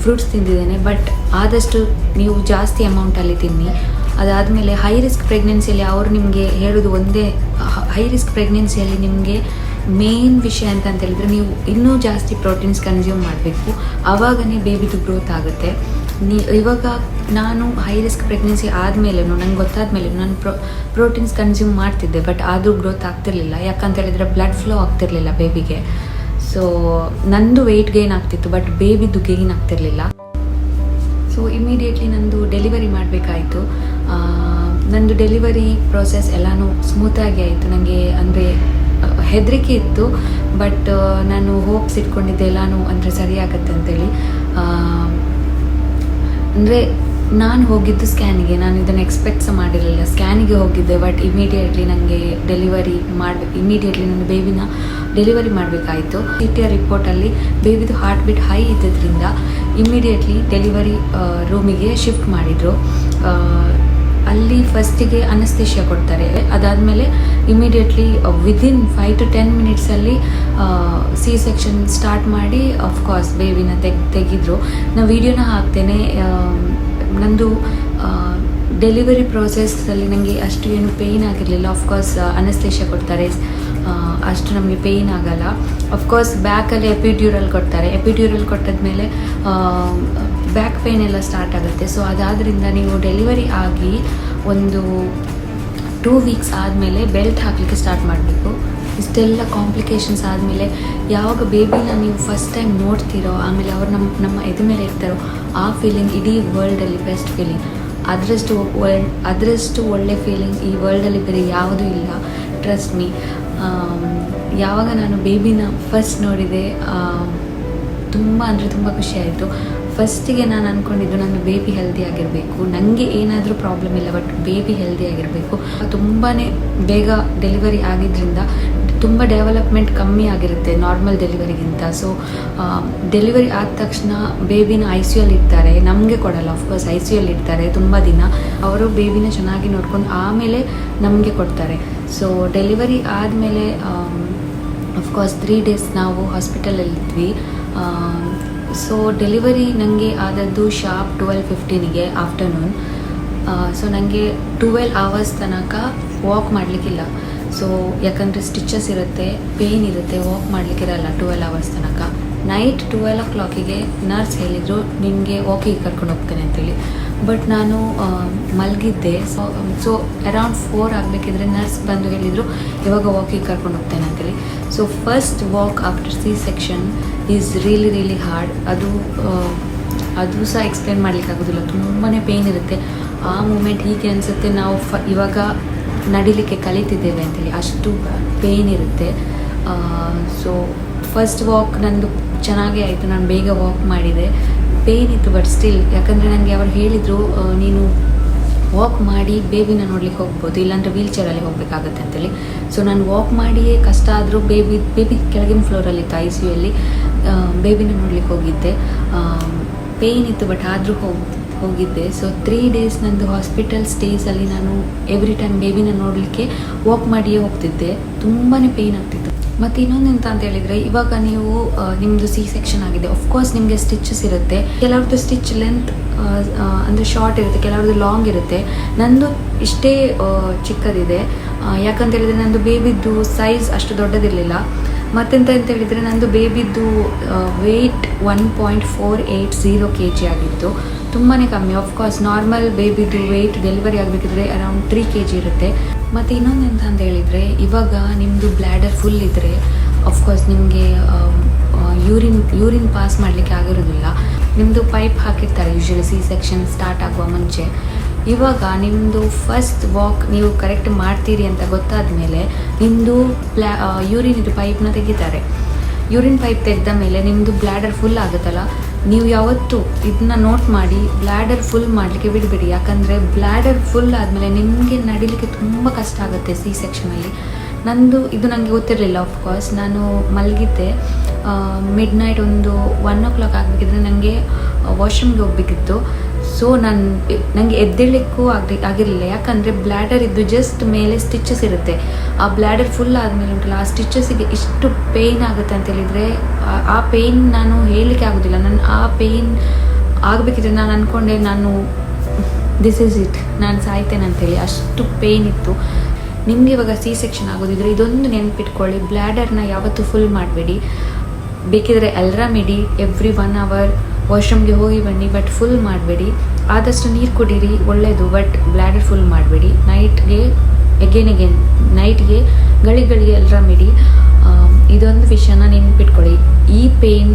ಫ್ರೂಟ್ಸ್ ತಿಂದಿದ್ದೇನೆ. ಬಟ್ ಆದಷ್ಟು ನೀವು ಜಾಸ್ತಿ ಅಮೌಂಟಲ್ಲಿ ತಿನ್ನಿ. ಅದಾದಮೇಲೆ ಹೈ ರಿಸ್ಕ್ ಪ್ರೆಗ್ನೆನ್ಸಿಯಲ್ಲಿ ಅವರು ನಿಮಗೆ ಹೇಳೋದು ಒಂದೇ, ಹೈ ರಿಸ್ಕ್ ಪ್ರೆಗ್ನೆನ್ಸಿಯಲ್ಲಿ ನಿಮಗೆ ಮೇನ್ ವಿಷಯ ಅಂತ ಹೇಳಿದರೆ ನೀವು ಇನ್ನೂ ಜಾಸ್ತಿ ಪ್ರೋಟೀನ್ಸ್ ಕನ್ಸ್ಯೂಮ್ ಮಾಡಬೇಕು. ಆವಾಗನೇ ಬೇಬಿದು ಗ್ರೋತ್ ಆಗುತ್ತೆ. ಇವಾಗ ನಾನು ಹೈ ರಿಸ್ಕ್ ಪ್ರೆಗ್ನೆನ್ಸಿ ಆದಮೇಲೆ ನಂಗೆ ಗೊತ್ತಾದ ಮೇಲೆ ನಾನು ಪ್ರೋಟೀನ್ಸ್ ಕನ್ಸ್ಯೂಮ್ ಮಾಡ್ತಿದ್ದೆ. ಬಟ್ ಆದರೂ ಗ್ರೋತ್ ಆಗ್ತಿರ್ಲಿಲ್ಲ. ಯಾಕಂತೇಳಿದರೆ ಬ್ಲಡ್ ಫ್ಲೋ ಆಗ್ತಿರಲಿಲ್ಲ ಬೇಬಿಗೆ. ಸೊ ನಂದು ವೆಯ್ಟ್ ಗೇನ್ ಆಗ್ತಿತ್ತು, ಬಟ್ ಬೇಬಿದು ಗೇನ್ ಆಗ್ತಿರಲಿಲ್ಲ. ಸೊ ಇಮಿಡಿಯೇಟ್ಲಿ ನಂದು ಡೆಲಿವರಿ ಮಾಡಬೇಕಾಯಿತು. ನಂದು ಡೆಲಿವರಿ ಪ್ರೋಸೆಸ್ ಎಲ್ಲನೂ ಸ್ಮೂತಾಗಿ ಆಯಿತು. ನನಗೆ ಅಂದರೆ ಹೆದರಿಕೆ ಇತ್ತು, ಬಟ್ ನಾನು ಹೋಪ್ಸ್ ಇಟ್ಕೊಂಡಿದ್ದೆ ಎಲ್ಲನೂ ಅಂದರೆ ಸರಿಯಾಗತ್ತೆ ಅಂತೇಳಿ. ಅಂದರೆ ನಾನು ಹೋಗಿದ್ದು ಸ್ಕ್ಯಾನಿಗೆ, ನಾನು ಇದನ್ನು ಎಕ್ಸ್ಪೆಕ್ಟ್ ಸಹ ಮಾಡಿರಲಿಲ್ಲ. ಸ್ಕ್ಯಾನಿಗೆ ಹೋಗಿದ್ದೆ, ಬಟ್ ಇಮಿಡಿಯೇಟ್ಲಿ ನನಗೆ ಇಮಿಡಿಯೇಟ್ಲಿ ನನ್ನ ಬೇಬಿನ ಡೆಲಿವರಿ ಮಾಡಬೇಕಾಯಿತು. CT ರಿಪೋರ್ಟಲ್ಲಿ ಬೇಬಿದು ಹಾರ್ಟ್ ಬೀಟ್ ಹೈ ಇದ್ದಿದ್ದರಿಂದ ಇಮಿಡಿಯೇಟ್ಲಿ ಡೆಲಿವರಿ ರೂಮಿಗೆ ಶಿಫ್ಟ್ ಮಾಡಿದರು. ಅಲ್ಲಿ ಫಸ್ಟಿಗೆ ಅನಸ್ತೇಷಿಯಾ ಕೊಡ್ತಾರೆ. ಅದಾದಮೇಲೆ ಇಮಿಡಿಯೇಟ್ಲಿ ವಿದಿನ್ 5 to 10 ಮಿನಿಟ್ಸಲ್ಲಿ C-ಸೆಕ್ಷನ್ ಸ್ಟಾರ್ಟ್ ಮಾಡಿ ಆಫ್ಕೋರ್ಸ್ ಬೇಬಿನ ತೆಗೆದ್ರು. ನಾನು ವೀಡಿಯೋನ ಹಾಕ್ತೇನೆ. ನಂದು ಡೆಲಿವರಿ ಪ್ರೋಸೆಸ್ಸಲ್ಲಿ ನನಗೆ ಅಷ್ಟು ಏನು ಪೇಯ್ನ್ ಆಗಿರಲಿಲ್ಲ. ಆಫ್ಕೋರ್ಸ್ ಅನಸ್ತೇಷಿಯಾ ಕೊಡ್ತಾರೆ, ಅಷ್ಟು ನಮಗೆ ಪೇಯ್ನ್ ಆಗಲ್ಲ. ಅಫ್ಕೋರ್ಸ್ ಬ್ಯಾಕಲ್ಲಿ ಎಪಿಡ್ಯೂರಲ್ ಕೊಡ್ತಾರೆ. ಎಪಿಡ್ಯೂರಲ್ ಕೊಟ್ಟಾದ್ಮೇಲೆ ಬ್ಯಾಕ್ ಪೇಯ್ನ್ ಎಲ್ಲ ಸ್ಟಾರ್ಟ್ ಆಗುತ್ತೆ. ಸೊ ಅದಾದ್ರಿಂದ ನೀವು ಡೆಲಿವರಿ ಆಗಿ ಒಂದು 2 ವೀಕ್ಸ್ ಆದಮೇಲೆ ಬೆಲ್ಟ್ ಹಾಕಲಿಕ್ಕೆ ಸ್ಟಾರ್ಟ್ ಮಾಡಬೇಕು. ಇಷ್ಟೆಲ್ಲ ಕಾಂಪ್ಲಿಕೇಶನ್ಸ್ ಆದಮೇಲೆ ಯಾವಾಗ ಬೇಬಿನ ನೀವು ಫಸ್ಟ್ ಟೈಮ್ ನೋಡ್ತೀರೋ, ಆಮೇಲೆ ಅವ್ರು ನಮ್ಮ ಎದೆ ಮೇಲೆ ಇರ್ತಾರೋ, ಆ ಫೀಲಿಂಗ್ ಇಡೀ ವರ್ಲ್ಡಲ್ಲಿ ಬೆಸ್ಟ್ ಫೀಲಿಂಗ್. ಅದರಷ್ಟು ಒಳ್ಳೆ ಫೀಲಿಂಗ್ ಈ ವರ್ಲ್ಡಲ್ಲಿ ಬೇರೆ ಯಾವುದೂ ಇಲ್ಲ. Trust me. ಯಾವಾಗ ನಾನು ಬೇಬಿನ ಫಸ್ಟ್ ನೋಡಿದೆ ತುಂಬ ಅಂದರೆ ತುಂಬ ಖುಷಿಯಾಯಿತು. ಫಸ್ಟಿಗೆ ನಾನು ಅಂದ್ಕೊಂಡಿದ್ದು ನನ್ನ ಬೇಬಿ ಹೆಲ್ದಿ ಆಗಿರಬೇಕು, ನನಗೆ ಏನಾದರೂ ಪ್ರಾಬ್ಲಮ್ ಇಲ್ಲ, ಬಟ್ ಬೇಬಿ ಹೆಲ್ದಿ ಆಗಿರಬೇಕು. ತುಂಬಾ ಬೇಗ ಡೆಲಿವರಿ ಆಗಿದ್ದರಿಂದ ತುಂಬ ಡೆವಲಪ್ಮೆಂಟ್ ಕಮ್ಮಿ ಆಗಿರುತ್ತೆ ನಾರ್ಮಲ್ ಡೆಲಿವರಿಗಿಂತ. ಸೊ ಡೆಲಿವರಿ ಆದ ತಕ್ಷಣ ಬೇಬಿನ ICU ಇಡ್ತಾರೆ, ನಮಗೆ ಕೊಡಲ್ಲ. ಆಫ್ಕೋರ್ಸ್ ICU ಇಡ್ತಾರೆ ತುಂಬ ದಿನ. ಅವರು ಬೇಬಿನ ಚೆನ್ನಾಗಿ ನೋಡ್ಕೊಂಡು ಆಮೇಲೆ ನಮಗೆ ಕೊಡ್ತಾರೆ. ಸೊ ಡೆಲಿವರಿ ಆದಮೇಲೆ ಅಫ್ಕೋರ್ಸ್ 3 ಡೇಸ್ ನಾವು ಹಾಸ್ಪಿಟಲಲ್ಲಿದ್ವಿ. ಸೊ ಡೆಲಿವರಿ ನನಗೆ ಆದದ್ದು ಶಾರ್ಪ್ 12:15ಗೆ ಆಫ್ಟರ್ನೂನ್. ಸೊ ನನಗೆ 12 hours ತನಕ ವಾಕ್ ಮಾಡಲಿಕ್ಕಿಲ್ಲ. ಸೊ ಯಾಕಂದರೆ ಸ್ಟಿಚಸ್ ಇರುತ್ತೆ, ಪೇಯ್ನ್ ಇರುತ್ತೆ, ವಾಕ್ ಮಾಡಲಿಕ್ಕಿರಲ್ಲ 12 hours ತನಕ. ನೈಟ್ 12 o'clockಗೆ ನರ್ಸ್ ಹೇಳಿದರು ನಿಮಗೆ ವಾಕಿಗೆ ಕರ್ಕೊಂಡು ಹೋಗ್ತೇನೆ ಅಂತೇಳಿ. ಬಟ್ ನಾನು ಮಲಗಿದ್ದೆ. ಸೊ ಅರೌಂಡ್ 4 ಆಗಬೇಕಿದ್ರೆ ನರ್ಸ್ ಬಂದು ಹೇಳಿದರು ಇವಾಗ ವಾಕಿಗೆ ಕರ್ಕೊಂಡು ಹೋಗ್ತೇನೆ ಅಂತೇಳಿ. So first walk after C-section is really hard. ಅದು ಸಹ ಎಕ್ಸ್ಪ್ಲೇನ್ ಮಾಡಲಿಕ್ಕಾಗೋದಿಲ್ಲ, ತುಂಬಾ ಪೇಯ್ನ್ ಇರುತ್ತೆ. ಆ ಮೂಮೆಂಟ್ ಹೀಗೆ ಅನಿಸುತ್ತೆ ನಾವು ಇವಾಗ ನಡಿಲಿಕ್ಕೆ ಕಲಿತಿದ್ದೇವೆ ಅಂತೇಳಿ, ಅಷ್ಟು ಪೇಯ್ನ್ ಇರುತ್ತೆ. ಸೊ ಫಸ್ಟ್ ವಾಕ್ ನಂದು ಚೆನ್ನಾಗೇ ಆಯಿತು, ನಾನು ಬೇಗ ವಾಕ್ ಮಾಡಿದೆ. ಪೇಯ್ನ್ ಇತ್ತು ಬಟ್ ಸ್ಟಿಲ್, ಯಾಕಂದರೆ ನನಗೆ ಅವರು ಹೇಳಿದರು ನೀನು ವಾಕ್ ಮಾಡಿ ಬೇಬಿನ ನೋಡ್ಲಿಕ್ಕೆ ಹೋಗ್ಬೋದು, ಇಲ್ಲಾಂದರೆ ವೀಲ್ಚೇರಲ್ಲಿ ಹೋಗಬೇಕಾಗತ್ತೆ ಅಂತೇಳಿ. ಸೊ ನಾನು ವಾಕ್ ಮಾಡಿಯೇ ಕಷ್ಟ ಆದರೂ ಬೇಬಿ ಕೆಳಗಿನ ಫ್ಲೋರಲ್ಲಿತ್ತು ICU. ಬೇಬಿನ ನೋಡ್ಲಿಕ್ಕೆ ಹೋಗಿದ್ದೆ. ಪೇಯ್ನ್ ಇತ್ತು ಬಟ್ ಆದರೂ ಹೋಗಿದ್ದೆ. ಸೊ 3 ಡೇಸ್ ನಂದು ಹಾಸ್ಪಿಟಲ್ ಸ್ಟೇಸಲ್ಲಿ ನಾನು ಎವ್ರಿ ಟೈಮ್ ಬೇಬಿನ ನೋಡಲಿಕ್ಕೆ ವಾಕ್ ಮಾಡಿಯೇ ಹೋಗ್ತಿದ್ದೆ. ತುಂಬಾ ಪೇಯ್ನ್ ಆಗ್ತಿತ್ತು. ಮತ್ತು ಇನ್ನೊಂದು ಎಂತ ಅಂತ ಹೇಳಿದರೆ, ಇವಾಗ ನೀವು ನಿಮ್ಮದು C-section ಆಗಿದೆ, ಆಫ್ಕೋರ್ಸ್ ನಿಮಗೆ ಸ್ಟಿಚಸ್ ಇರುತ್ತೆ. ಕೆಲವ್ರದ್ದು ಸ್ಟಿಚ್ ಲೆಂತ್ ಅಂದರೆ ಶಾರ್ಟ್ ಇರುತ್ತೆ, ಕೆಲವ್ರದ್ದು ಲಾಂಗ್ ಇರುತ್ತೆ. ನಂದು ಇಷ್ಟೇ ಚಿಕ್ಕದಿದೆ. ಯಾಕಂತ ಹೇಳಿದರೆ ನಂದು ಬೇಬಿದ್ದು ಸೈಜ್ ಅಷ್ಟು ದೊಡ್ಡದಿರಲಿಲ್ಲ. ಮತ್ತೆಂತ ಅಂತ ಹೇಳಿದರೆ ನಂದು ಬೇಬಿದ್ದು ವೆಯ್ಟ್ 1.480 kg ಆಗಿತ್ತು, ತುಂಬಾ ಕಮ್ಮಿ. ಆಫ್ಕೋರ್ಸ್ ನಾರ್ಮಲ್ ಬೇಬಿದ್ದು ವೆಯ್ಟ್ ಡೆಲಿವರಿ ಆಗಬೇಕಿದ್ರೆ ಅರೌಂಡ್ 3 kg ಇರುತ್ತೆ. ಮತ್ತು ಇನ್ನೊಂದು ಎಂತ ಅಂತ ಹೇಳಿದರೆ, ಇವಾಗ ನಿಮ್ಮದು ಬ್ಲ್ಯಾಡರ್ ಫುಲ್ ಇದ್ದರೆ ಆಫ್ಕೋರ್ಸ್ ನಿಮಗೆ ಯೂರಿನ್ ಪಾಸ್ ಮಾಡಲಿಕ್ಕೆ ಆಗಿರೋದಿಲ್ಲ. ನಿಮ್ಮದು ಪೈಪ್ ಹಾಕಿರ್ತಾರೆ ಯೂಶ್ವಲಿ C-section ಸ್ಟಾರ್ಟ್ ಆಗುವ ಮುಂಚೆ. ಇವಾಗ ನಿಮ್ಮದು ಫಸ್ಟ್ ವಾಕ್ ನೀವು ಕರೆಕ್ಟ್ ಮಾಡ್ತೀರಿ ಅಂತ ಗೊತ್ತಾದ ಮೇಲೆ ನಿಮ್ಮದು ಯೂರಿನ್ ಇದು ಪೈಪ್ನ ತೆಗಿತಾರೆ. ಯೂರಿನ್ ಪೈಪ್ ತೆಗೆದ ಮೇಲೆ ನಿಮ್ಮದು ಬ್ಲ್ಯಾಡರ್ ಫುಲ್ ಆಗುತ್ತಲ್ಲ, ನೀವು ಯಾವತ್ತೂ ಇದನ್ನ ನೋಟ್ ಮಾಡಿ ಬ್ಲ್ಯಾಡರ್ ಫುಲ್ ಮಾಡಲಿಕ್ಕೆ ಬಿಡಬೇಡಿ. ಯಾಕಂದರೆ ಬ್ಲ್ಯಾಡರ್ ಫುಲ್ ಆದಮೇಲೆ ನಿಮಗೆ ನಡಿಲಿಕ್ಕೆ ತುಂಬ ಕಷ್ಟ ಆಗುತ್ತೆ C-sectionಲ್ಲಿ. ಇದು ನನಗೆ ಗೊತ್ತಿರಲಿಲ್ಲ. ಆಫ್ಕೋರ್ಸ್ ನಾನು ಮಲಗಿದ್ದೆ. ಮಿಡ್ ನೈಟ್ ಒಂದು 1 o'clock ಆಗಬೇಕಿದ್ರೆ ನನಗೆ ವಾಶ್ರೂಮ್ಗೆ ಹೋಗಬೇಕಿತ್ತು. ಸೊ ನನಗೆ ಎದ್ದೇಳಲಿಕ್ಕೂ ಆಗಿರಲಿಲ್ಲ. ಯಾಕಂದರೆ ಬ್ಲ್ಯಾಡರ್ ಇದ್ದು ಜಸ್ಟ್ ಮೇಲೆ ಸ್ಟಿಚಸ್ ಇರುತ್ತೆ. ಆ ಬ್ಲ್ಯಾಡರ್ ಫುಲ್ ಆದಮೇಲೆ ಉಂಟಲ್ಲ, ಆ ಸ್ಟಿಚಸ್ಸಿಗೆ ಇಷ್ಟು ಪೇಯ್ನ್ ಆಗುತ್ತೆ ಅಂತ ಹೇಳಿದರೆ ಆ ಪೇಯ್ನ್ ನಾನು ಹೇಳಲಿಕ್ಕೆ ಆಗೋದಿಲ್ಲ. ಆ ಪೇಯ್ನ್ ಆಗಬೇಕಿದ್ರೆ ನಾನು ಅಂದ್ಕೊಂಡೆ ದಿಸ್ ಈಸ್ ಇಟ್, ನಾನು ಸಾಯ್ತೇನೆ ಅಂತೇಳಿ, ಅಷ್ಟು ಪೇಯ್ನ್ ಇತ್ತು. ನಿಮಗೆ ಇವಾಗ C-section ಆಗೋದಿದ್ರೆ ಇದೊಂದು ನೆನಪಿಟ್ಕೊಳ್ಳಿ, ಬ್ಲ್ಯಾಡರ್ನ ಯಾವತ್ತೂ ಫುಲ್ ಮಾಡಬೇಡಿ. ಬೇಕಿದ್ರೆ ಅಲ್ರಾಮ್ ಇಡಿ, ಎವ್ರಿ 1 hour ವಾಶ್ರೂಮ್ಗೆ ಹೋಗಿ ಬನ್ನಿ, ಬಟ್ ಫುಲ್ ಮಾಡಬೇಡಿ. ಆದಷ್ಟು ನೀರು ಕುಡೀರಿ, ಒಳ್ಳೆಯದು, ಬಟ್ ಬ್ಲ್ಯಾಡರ್ ಫುಲ್ ಮಾಡಬೇಡಿ. ನೈಟ್ಗೆ ನೈಟ್ಗೆ ಗಳಿಗೆ ಅಲ್ರಾಮ್ ಇಡಿ. ಇದೊಂದು ವಿಷಯನ ನೆನಪಿಟ್ಕೊಳ್ಳಿ. ಈ ಪೇಯ್ನ್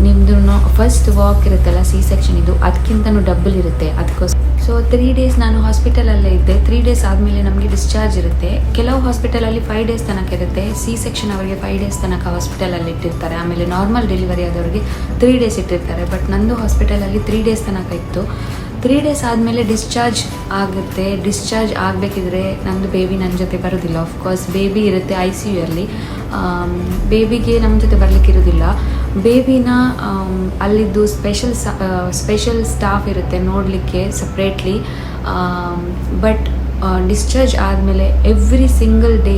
ನಿಮ್ಮದು ಫಸ್ಟ್ ವಾಕ್ ಇರುತ್ತಲ್ಲ C-section ಇದು, ಅದಕ್ಕಿಂತನೂ ಡಬಲ್ ಇರುತ್ತೆ. ಅದಕ್ಕೋಸ್ಕರ ಸೊ 3 ಡೇಸ್ ನಾನು ಹಾಸ್ಪಿಟಲಲ್ಲೇ ಇದ್ದೆ. 3 ಡೇಸ್ ಆದಮೇಲೆ ನಮಗೆ ಡಿಸ್ಚಾರ್ಜ್ ಇರುತ್ತೆ. ಕೆಲವು ಹಾಸ್ಪಿಟಲಲ್ಲಿ 5 ಡೇಸ್ ತನಕ ಇರುತ್ತೆ. C-section ಅವರಿಗೆ 5 ಡೇಸ್ ತನಕ ಹಾಸ್ಪಿಟಲಲ್ಲಿ ಇಟ್ಟಿರ್ತಾರೆ. ಆಮೇಲೆ ನಾರ್ಮಲ್ ಡೆಲಿವರಿ ಆದವರಿಗೆ 3 ಡೇಸ್ ಇಟ್ಟಿರ್ತಾರೆ. ಬಟ್ ನಂದು ಹಾಸ್ಪಿಟಲಲ್ಲಿ 3 ಡೇಸ್ ತನಕ ಇತ್ತು. 3 ಡೇಸ್ ಆದಮೇಲೆ ಡಿಸ್ಚಾರ್ಜ್ ಆಗುತ್ತೆ. ಡಿಸ್ಚಾರ್ಜ್ ಆಗಬೇಕಿದ್ರೆ ನಂದು ಬೇಬಿ ನನ್ನ ಜೊತೆ ಬರೋದಿಲ್ಲ. ಆಫ್ಕೋರ್ಸ್ ಬೇಬಿ ಇರುತ್ತೆ ICU. ಬೇಬಿಗೆ ನಮ್ಮ ಜೊತೆ ಬರಲಿಕ್ಕಿರೋದಿಲ್ಲ. ಬೇಬಿನ ಅಲ್ಲಿದ್ದು ಸ್ಪೆಷಲ್ ಸ್ಟಾಫ್ ಇರುತ್ತೆ ನೋಡಲಿಕ್ಕೆ ಸಪ್ರೇಟ್ಲಿ. ಬಟ್ ಡಿಸ್ಚಾರ್ಜ್ ಆದಮೇಲೆ ಎವ್ರಿ ಸಿಂಗಲ್ ಡೇ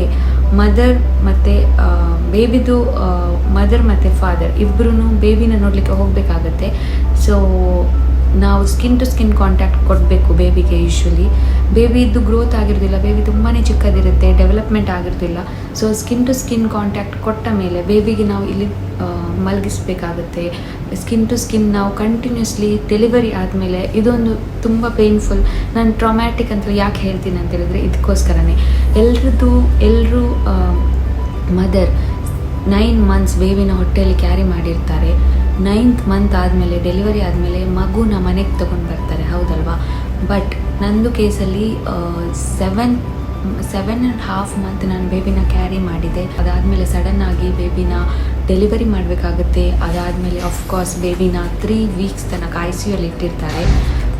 ಮದರ್ ಮತ್ತು ಬೇಬಿದು ಮದರ್ ಮತ್ತು ಫಾದರ್ ಇಬ್ಬರೂ ಬೇಬಿನ ನೋಡಲಿಕ್ಕೆ ಹೋಗಬೇಕಾಗತ್ತೆ. ಸೊ ನಾವು ಸ್ಕಿನ್ ಟು ಸ್ಕಿನ್ ಕಾಂಟ್ಯಾಕ್ಟ್ ಕೊಡಬೇಕು ಬೇಬಿಗೆ. ಯೂಶ್ವಲಿ ಬೇಬಿದು ಗ್ರೋತ್ ಆಗಿರೋದಿಲ್ಲ, ಬೇಬಿ ತುಂಬಾ ಚಿಕ್ಕದಿರುತ್ತೆ, ಡೆವಲಪ್ಮೆಂಟ್ ಆಗಿರೋದಿಲ್ಲ. So skin to skin contact ಕೊಟ್ಟ ಮೇಲೆ ಬೇಬಿಗೆ ನಾವು ಇಲ್ಲಿ ಮಲಗಿಸ್ಬೇಕಾಗತ್ತೆ. ಸ್ಕಿನ್ ಟು ಸ್ಕಿನ್ ನಾವು ಕಂಟಿನ್ಯೂಸ್ಲಿ ಡೆಲಿವರಿ ಆದಮೇಲೆ ಇದೊಂದು ತುಂಬ ಪೇನ್ಫುಲ್. ನಾನು ಟ್ರಾಮ್ಯಾಟಿಕ್ ಅಂತ ಯಾಕೆ ಹೇಳ್ತೀನಿ ಅಂತ ಹೇಳಿದರೆ ಇದಕ್ಕೋಸ್ಕರನೇ. ಎಲ್ಲರೂ ಮದರ್ 9 months ಬೇಬಿನ ಹೊಟ್ಟೆಯಲ್ಲಿ ಕ್ಯಾರಿ ಮಾಡಿರ್ತಾರೆ. 9th month ಆದಮೇಲೆ ಡೆಲಿವರಿ ಆದಮೇಲೆ ಮಗುನ ಮನೆಗೆ ತೊಗೊಂಡು ಬರ್ತಾರೆ, ಹೌದಲ್ವಾ? ಬಟ್ ನಂದು ಕೇಸಲ್ಲಿ 7.5 months ನಾನು ಬೇಬಿನ ಕ್ಯಾರಿ ಮಾಡಿದೆ. ಅದಾದಮೇಲೆ ಸಡನ್ನಾಗಿ ಬೇಬಿನ ಡೆಲಿವರಿ ಮಾಡಬೇಕಾಗುತ್ತೆ. ಅದಾದಮೇಲೆ ಆಫ್ಕೋರ್ಸ್ ಬೇಬಿನ 3 weeks ತನಕ ICU ಇಟ್ಟಿರ್ತಾರೆ.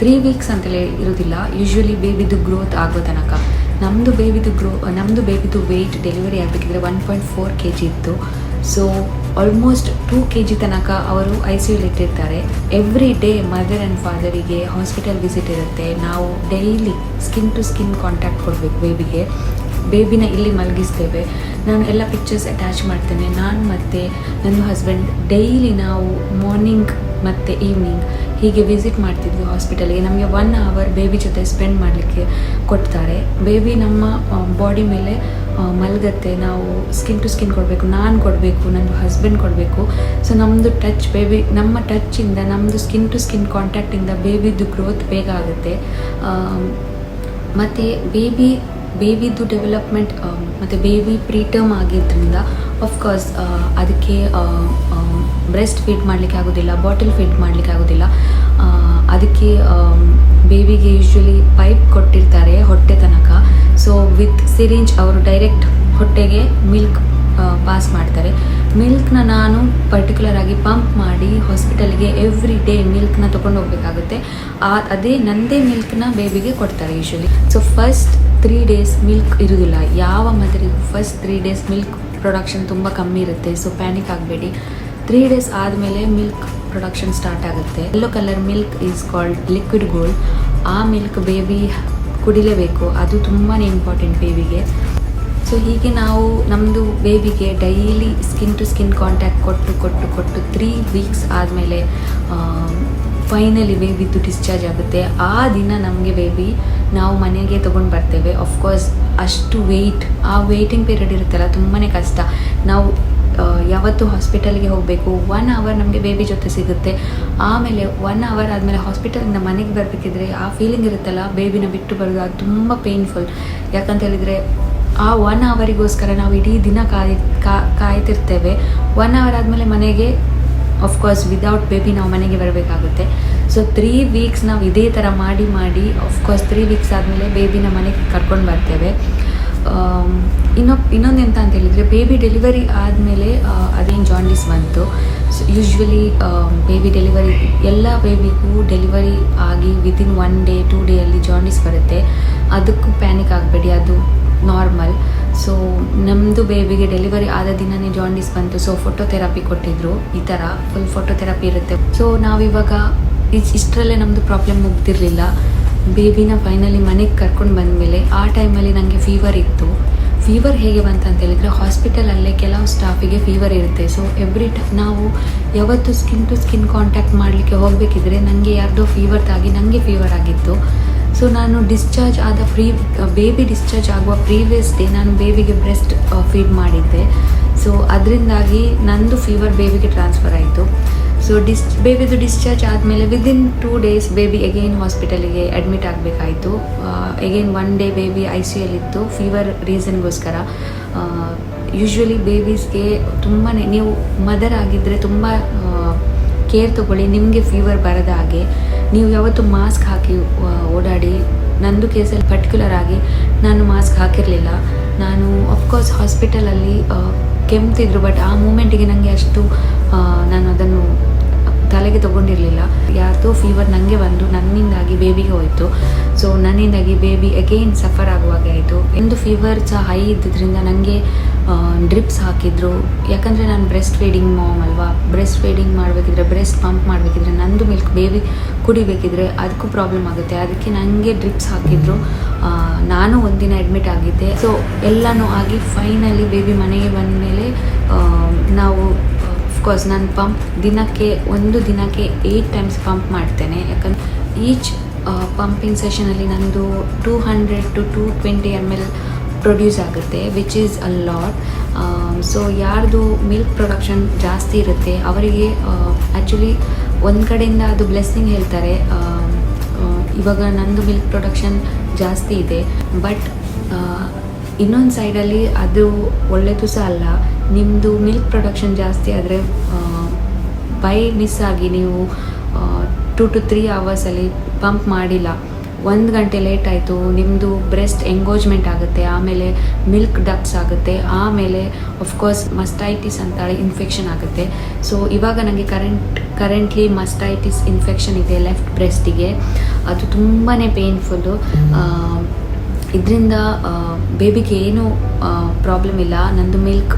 3 weeks ಅಂತಲೇ ಇರೋದಿಲ್ಲ, ಯೂಶ್ವಲಿ ಬೇಬಿದು ಗ್ರೋತ್ ಆಗೋ ತನಕ ನಮ್ಮದು ಬೇಬಿದು ವೆಯ್ಟ್ ಡೆಲಿವರಿ ಆಗಬೇಕಿದ್ರೆ 1.4 kg ಇತ್ತು. ಸೊ ಆಲ್ಮೋಸ್ಟ್ 2 kg ತನಕ ಅವರು ICUಲಿ ಇಟ್ಟಿರ್ತಾರೆ. ಎವ್ರಿ ಡೇ ಮದರ್ ಆ್ಯಂಡ್ ಫಾದರಿಗೆ ಹಾಸ್ಪಿಟಲ್ ವಿಸಿಟ್ ಇರುತ್ತೆ. ನಾವು daily skin to skin contact ಕೊಡಬೇಕು ಬೇಬಿನ ಇಲ್ಲಿ ಮಲಗಿಸ್ತೇವೆ. ನಾನು ಎಲ್ಲ ಪಿಕ್ಚರ್ಸ್ ಅಟ್ಯಾಚ್ ಮಾಡ್ತೇನೆ. ನಾನು ಮತ್ತು ನನ್ನ ಹಸ್ಬೆಂಡ್ ಡೈಲಿ ನಾವು ಮಾರ್ನಿಂಗ್ ಮತ್ತು ಈವ್ನಿಂಗ್ ಹೀಗೆ ವಿಸಿಟ್ ಮಾಡ್ತಿದ್ವಿ ಹಾಸ್ಪಿಟಲ್ಗೆ. ನಮಗೆ 1 hour ಬೇಬಿ ಜೊತೆ ಸ್ಪೆಂಡ್ ಮಾಡಲಿಕ್ಕೆ ಕೊಡ್ತಾರೆ. ಬೇಬಿ ನಮ್ಮ ಬಾಡಿ ಮೇಲೆ ಮಲಗತ್ತೆ. ನಾವು ಸ್ಕಿನ್ ಟು ಸ್ಕಿನ್ ಕೊಡಬೇಕು, ನಾನು ಕೊಡಬೇಕು, ನನ್ನ ಹಸ್ಬೆಂಡ್ ಕೊಡಬೇಕು. ಸೊ ನಮ್ಮದು ನಮ್ಮ ಟಚ್ಚಿಂದ, ನಮ್ಮದು ಸ್ಕಿನ್ ಟು ಸ್ಕಿನ್ ಕಾಂಟ್ಯಾಕ್ಟಿಂದ ಬೇಬಿದು ಗ್ರೋತ್ ಬೇಗ ಆಗುತ್ತೆ. ಮತ್ತು ಬೇಬಿದು ಡೆವಲಪ್ಮೆಂಟ್ ಮತ್ತು ಬೇಬಿ ಪ್ರೀಟರ್ಮ್ ಆಗಿದ್ದರಿಂದ ಆಫ್ಕೋರ್ಸ್ ಅದಕ್ಕೆ ಬ್ರೆಸ್ಟ್ ಫೀಡ್ ಮಾಡಲಿಕ್ಕೆ ಆಗೋದಿಲ್ಲ, ಬಾಟಲ್ ಫೀಡ್ ಮಾಡಲಿಕ್ಕೆ ಆಗೋದಿಲ್ಲ. ಅದಕ್ಕೆ ಬೇಬಿಗೆ ಯೂಶ್ವಲಿ ಪೈಪ್ ಕೊಟ್ಟಿರ್ತಾರೆ ಹೊಟ್ಟೆ ತನಕ. ಸೊ ವಿತ್ ಸಿರಿಂಜ್ ಅವರು ಡೈರೆಕ್ಟ್ ಹೊಟ್ಟೆಗೆ ಮಿಲ್ಕ್ ಪಾಸ್ ಮಾಡ್ತಾರೆ. ಮಿಲ್ಕ್ನ ನಾನು ಪರ್ಟಿಕ್ಯುಲರ್ ಆಗಿ ಪಂಪ್ ಮಾಡಿ ಹಾಸ್ಪಿಟಲ್ಗೆ ಎವ್ರಿ ಡೇ ಮಿಲ್ಕ್ನ ತೊಗೊಂಡು ಹೋಗಬೇಕಾಗುತ್ತೆ. ಅದೇ ನನ್ನದೇ ಮಿಲ್ಕ್ನ ಬೇಬಿಗೆ ಕೊಡ್ತಾರೆ usually. So first 3 days milk ಇರೋದಿಲ್ಲ. ಯಾವ ಮದರಿಗೂ ಫಸ್ಟ್ 3 days ಮಿಲ್ಕ್ ಪ್ರೊಡಕ್ಷನ್ ತುಂಬ ಕಮ್ಮಿ ಇರುತ್ತೆ. ಸೊ ಪ್ಯಾನಿಕ್ ಆಗಬೇಡಿ. 3 days ಆದಮೇಲೆ ಮಿಲ್ಕ್ ಪ್ರೊಡಕ್ಷನ್ ಸ್ಟಾರ್ಟ್ ಆಗುತ್ತೆ. Yellow colour milk is called liquid gold. ಆ ಮಿಲ್ಕ್ ಬೇಬಿ ಕುಡಿಲೇಬೇಕು. ಅದು ತುಂಬಾ ಇಂಪಾರ್ಟೆಂಟ್ ಬೇಬಿಗೆ. ಸೊ ಹೀಗೆ ನಾವು ನಮ್ಮದು ಬೇಬಿಗೆ daily skin to skin contact ಕೊಟ್ಟು 3 weeks ಆದಮೇಲೆ ಫೈನಲಿ ಬೇಬಿದು ಡಿಸ್ಚಾರ್ಜ್ ಆಗುತ್ತೆ. ಆ ದಿನ ನಮಗೆ ಬೇಬಿ ನಾವು ಮನೆಗೆ ತೊಗೊಂಡು ಬರ್ತೇವೆ. ಆಫ್ಕೋರ್ಸ್ ಅಷ್ಟು ಆ ವೆಯ್ಟಿಂಗ್ ಪೀರಿಯಡ್ ಇರುತ್ತಲ್ಲ, ತುಂಬಾ ಕಷ್ಟ. ನಾವು ಯಾವತ್ತು ಹಾಸ್ಪಿಟಲ್ಗೆ ಹೋಗಬೇಕು, 1 hour ನಮಗೆ ಬೇಬಿ ಜೊತೆ ಸಿಗುತ್ತೆ. ಆಮೇಲೆ 1 hour ಆದಮೇಲೆ ಹಾಸ್ಪಿಟಲಿಂದ ಮನೆಗೆ ಬರಬೇಕಿದ್ರೆ ಆ ಫೀಲಿಂಗ್ ಇರುತ್ತಲ್ಲ, ಬೇಬಿನ ಬಿಟ್ಟು ಬರೋದು, ಅದು ತುಂಬ ಪೇನ್ಫುಲ್. ಯಾಕಂತ ಹೇಳಿದರೆ ಆ 1 hourಗೋಸ್ಕರ ನಾವು ಇಡೀ ದಿನ ಕಾಯ್ತಿರ್ತೇವೆ. 1 hour ಆದಮೇಲೆ ಮನೆಗೆ ಆಫ್ಕೋರ್ಸ್ ವಿದೌಟ್ ಬೇಬಿ ನಾವು ಮನೆಗೆ ಬರಬೇಕಾಗುತ್ತೆ. ಸೊ 3 weeks ನಾವು ಇದೇ ಥರ ಮಾಡಿ ಆಫ್ಕೋರ್ಸ್ 3 weeks ಆದಮೇಲೆ ಬೇಬಿನ ಮನೆಗೆ ಕರ್ಕೊಂಡು ಬರ್ತೇವೆ. ಇನ್ನೊಂದು ಎಂತ ಅಂತ ಹೇಳಿದರೆ, ಬೇಬಿ ಡೆಲಿವರಿ ಆದಮೇಲೆ ಅದೇನು ಜಾಂಡೀಸ್ ಬಂತು. ಸೊ ಯೂಶ್ವಲಿ ಬೇಬಿ ಡೆಲಿವರಿ ಎಲ್ಲ ಬೇಬಿಗೂ ಡೆಲಿವರಿ ಆಗಿ ವಿತಿನ್ 1 day 2 day ಜಾಂಡೀಸ್ ಬರುತ್ತೆ. ಅದಕ್ಕೂ ಪ್ಯಾನಿಕ್ ಆಗಬೇಡಿ, ಅದು ನಾರ್ಮಲ್. ಸೊ ನಮ್ಮದು ಬೇಬಿಗೆ ಡೆಲಿವರಿ ಆದ ದಿನವೇ ಜಾಂಡೀಸ್ ಬಂತು. ಸೊ ಫೋಟೋಥೆರಪಿ ಕೊಟ್ಟಿದ್ದರು. ಈ ಥರ ಫುಲ್ ಫೋಟೋಥೆರಪಿ ಇರುತ್ತೆ. ಸೊ ನಾವಿವಾಗ ಇಷ್ಟರಲ್ಲೇ ನಮ್ಮದು ಪ್ರಾಬ್ಲಮ್ ಮುಗ್ದಿರಲಿಲ್ಲ. ಬೇಬಿನ ಫೈನಲಿ ಮನೆಗೆ ಕರ್ಕೊಂಡು ಬಂದಮೇಲೆ ಆ ಟೈಮಲ್ಲಿ ನನಗೆ ಫೀವರ್ ಇತ್ತು. ಫೀವರ್ ಹೇಗೆ ಬಂತಂತ ಹೇಳಿದರೆ, ಹಾಸ್ಪಿಟಲಲ್ಲೇ ಕೆಲವು ಸ್ಟಾಫಿಗೆ ಫೀವರ್ ಇರುತ್ತೆ. ಸೊ ನಾವು ಯಾವತ್ತು ಸ್ಕಿನ್ ಟು ಸ್ಕಿನ್ ಕಾಂಟ್ಯಾಕ್ಟ್ ಮಾಡಲಿಕ್ಕೆ ಹೋಗಬೇಕಿದ್ರೆ ನನಗೆ ಯಾರ್ದೋ ಫೀವರ್ ತಾಗಿ ನನಗೆ ಫೀವರ್ ಆಗಿತ್ತು. ಸೊ ನಾನು ಬೇಬಿ ಡಿಸ್ಚಾರ್ಜ್ ಆಗುವ ಪ್ರೀವಿಯಸ್ ಡೇ ನಾನು ಬೇಬಿಗೆ ಬ್ರೆಸ್ಟ್ ಫೀಡ್ ಮಾಡಿದ್ದೆ. ಸೊ ಅದರಿಂದಾಗಿ ನಂದು ಫೀವರ್ ಬೇಬಿಗೆ ಟ್ರಾನ್ಸ್ಫರ್ ಆಯಿತು. ಸೊ ಬೇಬಿದು ಡಿಸ್ಚಾರ್ಜ್ ಆದಮೇಲೆ ವಿದಿನ್ 2 days ಬೇಬಿ ಅಗೇನ್ ಹಾಸ್ಪಿಟಲಿಗೆ ಅಡ್ಮಿಟ್ ಆಗಬೇಕಾಯಿತು. ಅಗೇನ್ 1 day ಬೇಬಿ ICUಲಿತ್ತು ಫೀವರ್ ರೀಸನ್ಗೋಸ್ಕರ. ಯೂಶ್ವಲಿ ಬೇಬೀಸ್ಗೆ ತುಂಬಾ, ನೀವು ಮದರ್ ಆಗಿದ್ದರೆ ತುಂಬ ಕೇರ್ ತೊಗೊಳ್ಳಿ, ನಿಮಗೆ ಫೀವರ್ ಬರದ ಹಾಗೆ. ನೀವು ಯಾವತ್ತೂ ಮಾಸ್ಕ್ ಹಾಕಿ ಓಡಾಡಿ. ನಂದು ಕೇಸಲ್ಲಿ ಪರ್ಟಿಕ್ಯುಲರ್ ಆಗಿ ನಾನು ಮಾಸ್ಕ್ ಹಾಕಿರಲಿಲ್ಲ. ನಾನು ಆಫ್ಕೋರ್ಸ್ ಹಾಸ್ಪಿಟಲಲ್ಲಿ ಕೆಮ್ತಿದ್ರು, ಬಟ್ ಆ ಮೂಮೆಂಟಿಗೆ ನನಗೆ ಅಷ್ಟು ನಾನು ಅದನ್ನು ತಲೆಗೆ ತೊಗೊಂಡಿರಲಿಲ್ಲ. ಯಾರ್ದೋ ಫೀವರ್ ನನಗೆ ಬಂದು ನನ್ನಿಂದಾಗಿ ಬೇಬಿಗೆ ಹೋಯಿತು. ಸೊ ನನ್ನಿಂದಾಗಿ ಬೇಬಿ ಅಗೇನ್ ಸಫರ್ ಆಗುವಾಗೆ ಆಯಿತು. ಎಂದು ಫೀವರ್ ಸಹ ಹೈ ಇದ್ದಿದ್ದರಿಂದ ನನಗೆ ಡ್ರಿಪ್ಸ್ ಹಾಕಿದ್ರು. ಯಾಕಂದರೆ ನಾನು ಬ್ರೆಸ್ಟ್ ಫೀಡಿಂಗ್ ಮಾಮ್ ಅಲ್ವಾ, ಬ್ರೆಸ್ಟ್ ಫೀಡಿಂಗ್ ಮಾಡಬೇಕಿದ್ರೆ, ಬ್ರೆಸ್ಟ್ ಪಂಪ್ ಮಾಡಬೇಕಿದ್ರೆ, ನಂದು ಮಿಲ್ಕ್ ಬೇಬಿ ಕುಡಿಬೇಕಿದ್ರೆ ಅದಕ್ಕೂ ಪ್ರಾಬ್ಲಮ್ ಆಗುತ್ತೆ. ಅದಕ್ಕೆ ನನಗೆ ಡ್ರಿಪ್ಸ್ ಹಾಕಿದ್ರು. ನಾನು ಒಂದಿನ ಅಡ್ಮಿಟ್ ಆಗಿದ್ದೆ. ಸೊ ಎಲ್ಲನೂ ಆಗಿ ಫೈನಲಿ ಬೇಬಿ ಮನೆಗೆ ಬಂದ ಮೇಲೆ ನಾವು ಅಫ್ಕೋರ್ಸ್ ನಾನು ಒಂದು ದಿನಕ್ಕೆ 8 times ಪಂಪ್ ಮಾಡ್ತೇನೆ. ಯಾಕಂದರೆ ಈಚ್ ಪಂಪಿಂಗ್ ಸೆಷನಲ್ಲಿ ನಂದು 200 to 220 ml ಪ್ರೊಡ್ಯೂಸ್ ಆಗುತ್ತೆ, which is a lot. So ಯಾರ್ದು ಮಿಲ್ಕ್ ಪ್ರೊಡಕ್ಷನ್ ಜಾಸ್ತಿ ಇರುತ್ತೆ ಅವರಿಗೆ ಆ್ಯಕ್ಚುಲಿ ಒಂದು ಕಡೆಯಿಂದ ಅದು ಬ್ಲೆಸ್ಸಿಂಗ್ ಹೇಳ್ತಾರೆ. ಇವಾಗ ನಂದು ಮಿಲ್ಕ್ ಪ್ರೊಡಕ್ಷನ್ ಜಾಸ್ತಿ ಇದೆ, ಬಟ್ ಇನ್ನೊಂದು ಸೈಡಲ್ಲಿ ಅದು ಒಳ್ಳೆಯದು ಸಹ ಅಲ್ಲ. ನಿಮ್ಮದು ಮಿಲ್ಕ್ ಪ್ರೊಡಕ್ಷನ್ ಜಾಸ್ತಿ ಆದರೆ ಬೈ ಮಿಸ್ ಆಗಿ ನೀವು 2 to 3 hours ಪಂಪ್ ಮಾಡಿಲ್ಲ, 1 ಗಂಟೆ ಲೇಟ್ ಆಯಿತು, ನಿಮ್ಮದು ಬ್ರೆಸ್ಟ್ ಎಂಗೋಜ್ಮೆಂಟ್ ಆಗುತ್ತೆ, ಆಮೇಲೆ ಮಿಲ್ಕ್ ಡಕ್ಟ್ಸ್ ಆಗುತ್ತೆ, ಆಮೇಲೆ ಆಫ್ಕೋರ್ಸ್ ಮಸ್ಟೈಟಿಸ್ ಅಂತ ಇನ್ಫೆಕ್ಷನ್ ಆಗುತ್ತೆ. ಸೊ ಇವಾಗ ನನಗೆ ಕರೆಂಟ್ಲಿ ಮಸ್ಟೈಟಿಸ್ ಇನ್ಫೆಕ್ಷನ್ ಇದೆ ಲೆಫ್ಟ್ ಬ್ರೆಸ್ಟಿಗೆ. ಅದು ತುಂಬಾ ಪೇನ್ಫುಲ್ಲು. ಇದರಿಂದ ಬೇಬಿಗೆ ಏನೂ ಪ್ರಾಬ್ಲಮ್ ಇಲ್ಲ. ನಂದು ಮಿಲ್ಕ್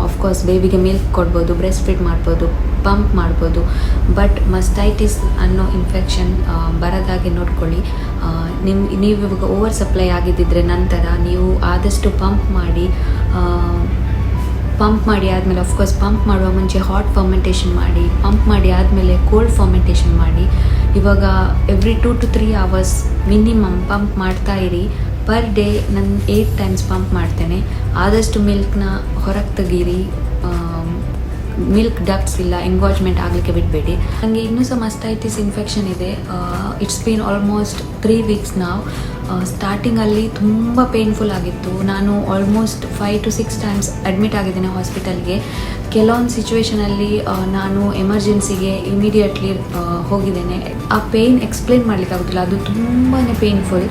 ಆಫ್ಕೋರ್ಸ್ ಬೇಬಿಗೆ ಮಿಲ್ಕ್ ಕೊಡ್ಬೋದು, ಬ್ರೆಸ್ಟ್ ಫೀಡ್ ಮಾಡ್ಬೋದು, ಪಂಪ್ ಮಾಡ್ಬೋದು. ಬಟ್ ಮಸ್ಟೈಟಿಸ್ ಅನ್ನೋ ಇನ್ಫೆಕ್ಷನ್ ಬರೋದಾಗೆ ನೋಡ್ಕೊಳ್ಳಿ. ನೀವು ಇವಾಗ ಓವರ್ ಸಪ್ಲೈ ಆಗಿದ್ದಿದ್ರೆ ನಂತರ ನೀವು ಆದಷ್ಟು ಪಂಪ್ ಮಾಡಿ ಆದಮೇಲೆ ಆಫ್ಕೋರ್ಸ್ ಪಂಪ್ ಮಾಡುವ ಮುಂಚೆ ಹಾಟ್ ಫರ್ಮೆಂಟೇಷನ್ ಮಾಡಿ, ಪಂಪ್ ಮಾಡಿ ಆದಮೇಲೆ ಕೋಲ್ಡ್ ಫರ್ಮೆಂಟೇಷನ್ ಮಾಡಿ. ಇವಾಗ every 2 to 3 hours minimum pump ಮಾಡ್ತಾ ಇರಿ. ಪರ್ ಡೇ ನಾನು 8 times ಪಂಪ್ ಮಾಡ್ತೇನೆ. ಆದಷ್ಟು ಮಿಲ್ಕ್ನ ಹೊರಗೆ ತೆಗೀರಿ. ಮಿಲ್ಕ್ ಡಕ್ಟ್ಸ್ ಇಲ್ಲ ಎಂಗಾಜ್ಮೆಂಟ್ ಆಗಲಿಕ್ಕೆ ಬಿಡಬೇಡಿ. ನನಗೆ ಇನ್ನೂ ಸಹ ಮಸ್ಟೈಟಿಸ್ ಇನ್ಫೆಕ್ಷನ್ ಇದೆ. ಇಟ್ಸ್ ಬೀನ್ ಆಲ್ಮೋಸ್ಟ್ 3 weeks ನಾವು. ಸ್ಟಾರ್ಟಿಂಗಲ್ಲಿ ತುಂಬ ಪೇನ್ಫುಲ್ ಆಗಿತ್ತು. ನಾನು ಆಲ್ಮೋಸ್ಟ್ 5 to 6 times ಅಡ್ಮಿಟ್ ಆಗಿದ್ದೇನೆ ಹಾಸ್ಪಿಟಲ್ಗೆ. ಕೆಲವೊಂದು ಸಿಚುವೇಷನಲ್ಲಿ ನಾನು ಎಮರ್ಜೆನ್ಸಿಗೆ ಇಮಿಡಿಯೇಟ್ಲಿ ಹೋಗಿದ್ದೇನೆ. ಆ ಪೇಯ್ನ್ ಎಕ್ಸ್ಪ್ಲೇನ್ ಮಾಡಲಿಕ್ಕೆ ಆಗೋದಿಲ್ಲ, ಅದು ತುಂಬಾ ಪೇನ್ಫುಲ್.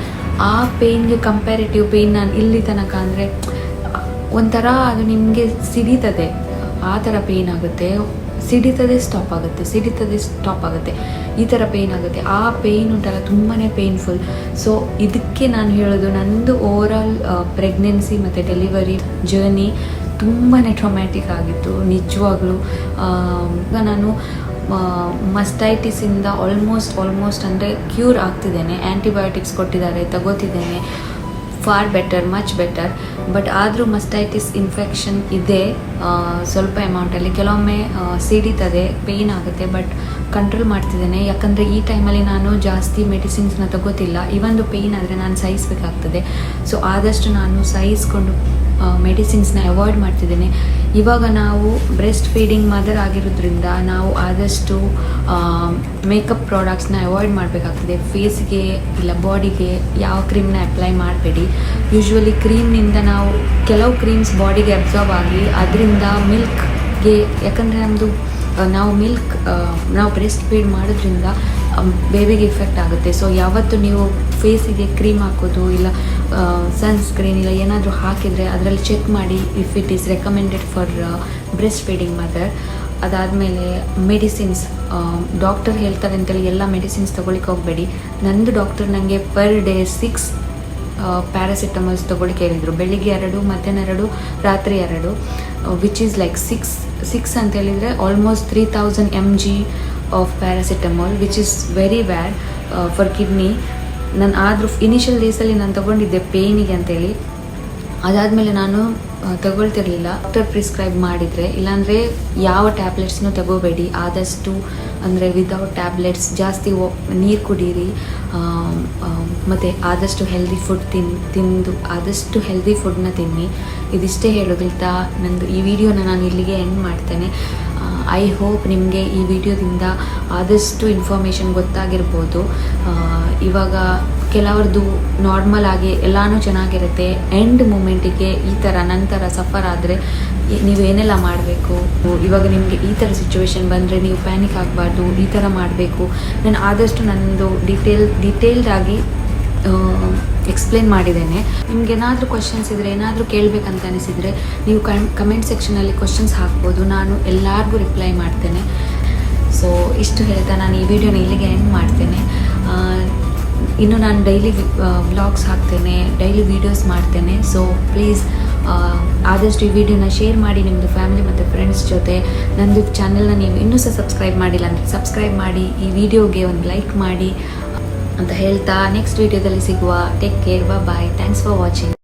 ಆ ಪೇಯ್ನ್ಗೆ ಕಂಪ್ಯಾರಿಟಿವ್ ಪೇಯ್ನ್ ನಾನು ಇಲ್ಲಿ ತನಕ ಅಂದರೆ ಒಂಥರ ಅದು ನಿಮಗೆ ಸಿಡಿತದೆ, ಆ ಥರ ಪೇಯ್ನ್ ಆಗುತ್ತೆ. ಸಿಡಿತದೆ ಸ್ಟಾಪ್ ಆಗುತ್ತೆ, ಈ ಥರ ಪೇಯ್ನ್ ಆಗುತ್ತೆ. ಆ ಪೇಯ್ನ್ ಉಂಟಲ್ಲ ತುಂಬಾ ಪೇಯ್ನ್ಫುಲ್. ಸೊ ಇದಕ್ಕೆ ನಾನು ಹೇಳೋದು, ನಂದು ಓವರಾಲ್ ಪ್ರೆಗ್ನೆನ್ಸಿ ಮತ್ತು ಡೆಲಿವರಿ ಜರ್ನಿ ತುಂಬಾ ಟ್ರೊಮ್ಯಾಟಿಕ್ ಆಗಿತ್ತು ನಿಜವಾಗ್ಲೂ. ನಾನು ಮಸ್ಟೈಟಿಸಿಂದ ಆಲ್ಮೋಸ್ಟ್ ಅಂದರೆ ಕ್ಯೂರ್ ಆಗ್ತಿದ್ದೇನೆ. ಆ್ಯಂಟಿಬಯೋಟಿಕ್ಸ್ ಕೊಟ್ಟಿದ್ದಾರೆ, ತಗೋತಿದ್ದೇನೆ. Far better, much better. But ಆದರೂ ಮಸ್ಟೈಟಿಸ್ ಇನ್ಫೆಕ್ಷನ್ ಇದೆ ಸ್ವಲ್ಪ ಅಮೌಂಟಲ್ಲಿ. ಕೆಲವೊಮ್ಮೆ ಸಿಡಿತದೆ, ಪೇಯ್ನ್ ಆಗುತ್ತೆ, ಬಟ್ ಕಂಟ್ರೋಲ್ ಮಾಡ್ತಿದ್ದೇನೆ. ಯಾಕಂದರೆ ಈ ಟೈಮಲ್ಲಿ ನಾನು ಜಾಸ್ತಿ ಮೆಡಿಸಿನ್ಸ್ನ ತಗೋತಿಲ್ಲ. ಇವೊಂದು ಪೇಯ್ನ್ ಆದರೆ ನಾನು ಸಹಿಸಬೇಕಾಗ್ತದೆ. ಸೊ ಆದಷ್ಟು ನಾನು ಸಹಿಸ್ಕೊಂಡು ಮೆಡಿಸಿನ್ಸ್ನ ಅವಾಯ್ಡ್ ಮಾಡ್ತಿದ್ದೇನೆ. ಇವಾಗ ನಾವು ಬ್ರೆಸ್ಟ್ ಫೀಡಿಂಗ್ ಮದರ್ ಆಗಿರೋದ್ರಿಂದ ನಾವು ಆದಷ್ಟು ಮೇಕಪ್ ಪ್ರಾಡಕ್ಟ್ಸ್ನ ಅವಾಯ್ಡ್ ಮಾಡಬೇಕಾಗ್ತದೆ. ಫೇಸ್ಗೆ ಇಲ್ಲ ಬಾಡಿಗೆ ಯಾವ ಕ್ರೀಮ್ನ ಅಪ್ಲೈ ಮಾಡಬೇಡಿ. ಯೂಶ್ವಲಿ ಕ್ರೀಮ್ನಿಂದ ನಾವು ಕೆಲವು ಕ್ರೀಮ್ಸ್ ಬಾಡಿಗೆ ಅಬ್ಸಾರ್ಬ್ ಆಗಿ ಅದರಿಂದ ಮಿಲ್ಕ್ಗೆ, ಯಾಕಂದರೆ ನಮ್ಮದು ನಾವು ಬ್ರೆಸ್ಟ್ ಫೀಡ್ ಮಾಡೋದ್ರಿಂದ ಬೇಬಿಗೆ ಇಫೆಕ್ಟ್ ಆಗುತ್ತೆ. ಸೊ ಯಾವತ್ತು ನೀವು ಫೇಸಿಗೆ ಕ್ರೀಮ್ ಹಾಕೋದು ಇಲ್ಲ ಸನ್ಸ್ಕ್ರೀನ್ ಇಲ್ಲ ಏನಾದರೂ ಹಾಕಿದರೆ ಅದರಲ್ಲಿ ಚೆಕ್ ಮಾಡಿ if it is recommended for breast feeding mother. ಅದಾದಮೇಲೆ ಮೆಡಿಸಿನ್ಸ್ ಡಾಕ್ಟರ್ ಹೇಳ್ತಾರೆ ಅಂತೇಳಿ ಎಲ್ಲ ಮೆಡಿಸಿನ್ಸ್ ತೊಗೊಳಿಕ್ಕೆ ಹೋಗಬೇಡಿ. ನಂದು ಡಾಕ್ಟರ್ ನನಗೆ ಪರ್ ಡೇ 6 ಪ್ಯಾರಾಸಿಟಮಾಲ್ಸ್ ತೊಗೊಳಿಕ್ಕೆ ಹೇಳಿದರು. ಬೆಳಿಗ್ಗೆ 2, ಮಧ್ಯಾಹ್ನ 2, ರಾತ್ರಿ 2, ವಿಚ್ ಈಸ್ ಲೈಕ್ 6 ಅಂತ ಹೇಳಿದರೆ almost 3000 mg of paracetamol, which is very bad for kidney. ನಾನು ಆದರೂ ಇನಿಷಿಯಲ್ ಡೇಸಲ್ಲಿ ನಾನು ತೊಗೊಂಡಿದ್ದೆ ಪೇಯ್ನಿಗೆ ಅಂತೇಳಿ. ಅದಾದಮೇಲೆ ನಾನು ತಗೊಳ್ತಿರಲಿಲ್ಲ. ಡಾಕ್ಟರ್ ಪ್ರಿಸ್ಕ್ರೈಬ್ ಮಾಡಿದರೆ, ಇಲ್ಲಾಂದರೆ ಯಾವ ಟ್ಯಾಬ್ಲೆಟ್ಸ್ನೂ ತಗೋಬೇಡಿ. ಆದಷ್ಟು ಅಂದರೆ ವಿದೌಟ್ ಟ್ಯಾಬ್ಲೆಟ್ಸ್ ಜಾಸ್ತಿ ನೀರು ಕುಡೀರಿ. ಮತ್ತು ಆದಷ್ಟು ಹೆಲ್ದಿ ಫುಡ್ ತಿಂದು ಆದಷ್ಟು ಹೆಲ್ದಿ ಫುಡ್ನ ತಿನ್ನಿ. ಇದಿಷ್ಟೇ ಹೇಳೋದಿಲ್ಲ. ನಂದು ಈ ವಿಡಿಯೋನ ನಾನು ಇಲ್ಲಿಗೆ ಎಂಡ್ ಮಾಡ್ತೇನೆ. ಐ ಹೋಪ್ ನಿಮಗೆ ಈ ವಿಡಿಯೋದಿಂದ ಆದಷ್ಟು ಇನ್ಫಾರ್ಮೇಷನ್ ಗೊತ್ತಾಗಿರ್ಬೋದು. ಇವಾಗ ಕೆಲವ್ರದ್ದು ನಾರ್ಮಲ್ ಆಗಿ ಎಲ್ಲನೂ ಚೆನ್ನಾಗಿರುತ್ತೆ. ಎಂಡ್ ಮೂಮೆಂಟಿಗೆ ಈ ಥರ ನಂತರ ಸಫರ್ ಆದರೆ ನೀವು ಏನೆಲ್ಲ ಮಾಡಬೇಕು, ಇವಾಗ ನಿಮಗೆ ಈ ಥರ ಸಿಚುವೇಶನ್ ಬಂದರೆ ನೀವು ಪ್ಯಾನಿಕ್ ಆಗಬಾರ್ದು, ಈ ಥರ ಮಾಡಬೇಕು. ನಾನು ಆದಷ್ಟು ನನ್ನದು ಡೀಟೇಲ್ಡಾಗಿ ಎಕ್ಸ್ಪ್ಲೇನ್ ಮಾಡಿದ್ದೇನೆ. ನಿಮ್ಗೆ ಏನಾದರೂ ಕ್ವಶನ್ಸ್ ಇದ್ದರೆ, ಏನಾದರೂ ಕೇಳಬೇಕಂತ ಅನಿಸಿದರೆ ನೀವು ಕಮೆಂಟ್ ಸೆಕ್ಷನಲ್ಲಿ ಕ್ವಶನ್ಸ್ ಹಾಕ್ಬೋದು. ನಾನು ಎಲ್ಲರಿಗೂ ರಿಪ್ಲೈ ಮಾಡ್ತೇನೆ. ಸೊ ಇಷ್ಟು ಹೇಳ್ತಾ ನಾನು ಈ ವಿಡಿಯೋನ ಇಲ್ಲಿಗೆ ಎಂಡ್ ಮಾಡ್ತೇನೆ. ಇನ್ನು ನಾನು ಡೈಲಿ ವ್ಲಾಗ್ಸ್ ಹಾಕ್ತೇನೆ, ಡೈಲಿ ವೀಡಿಯೋಸ್ ಮಾಡ್ತೇನೆ. ಸೊ ಪ್ಲೀಸ್ ಆದಷ್ಟು ಈ ವಿಡಿಯೋನ ಶೇರ್ ಮಾಡಿ ನಿಮ್ಮದು ಫ್ಯಾಮಿಲಿ ಮತ್ತು ಫ್ರೆಂಡ್ಸ್ ಜೊತೆ. ನನ್ನದು ಚಾನೆಲ್ನ ನೀವು ಇನ್ನೂ ಸಹ ಸಬ್ಸ್ಕ್ರೈಬ್ ಮಾಡಿಲ್ಲ ಅಂದರೆ ಸಬ್ಸ್ಕ್ರೈಬ್ ಮಾಡಿ, ಈ ವಿಡಿಯೋಗೆ ಒಂದು ಲೈಕ್ ಮಾಡಿ ಅಂತ ಹೇಳ್ತಾ ನೆಕ್ಸ್ಟ್ ವಿಡಿಯೋದಲ್ಲಿ ಸಿಗುವ. Take care, bye. Thanks for watching.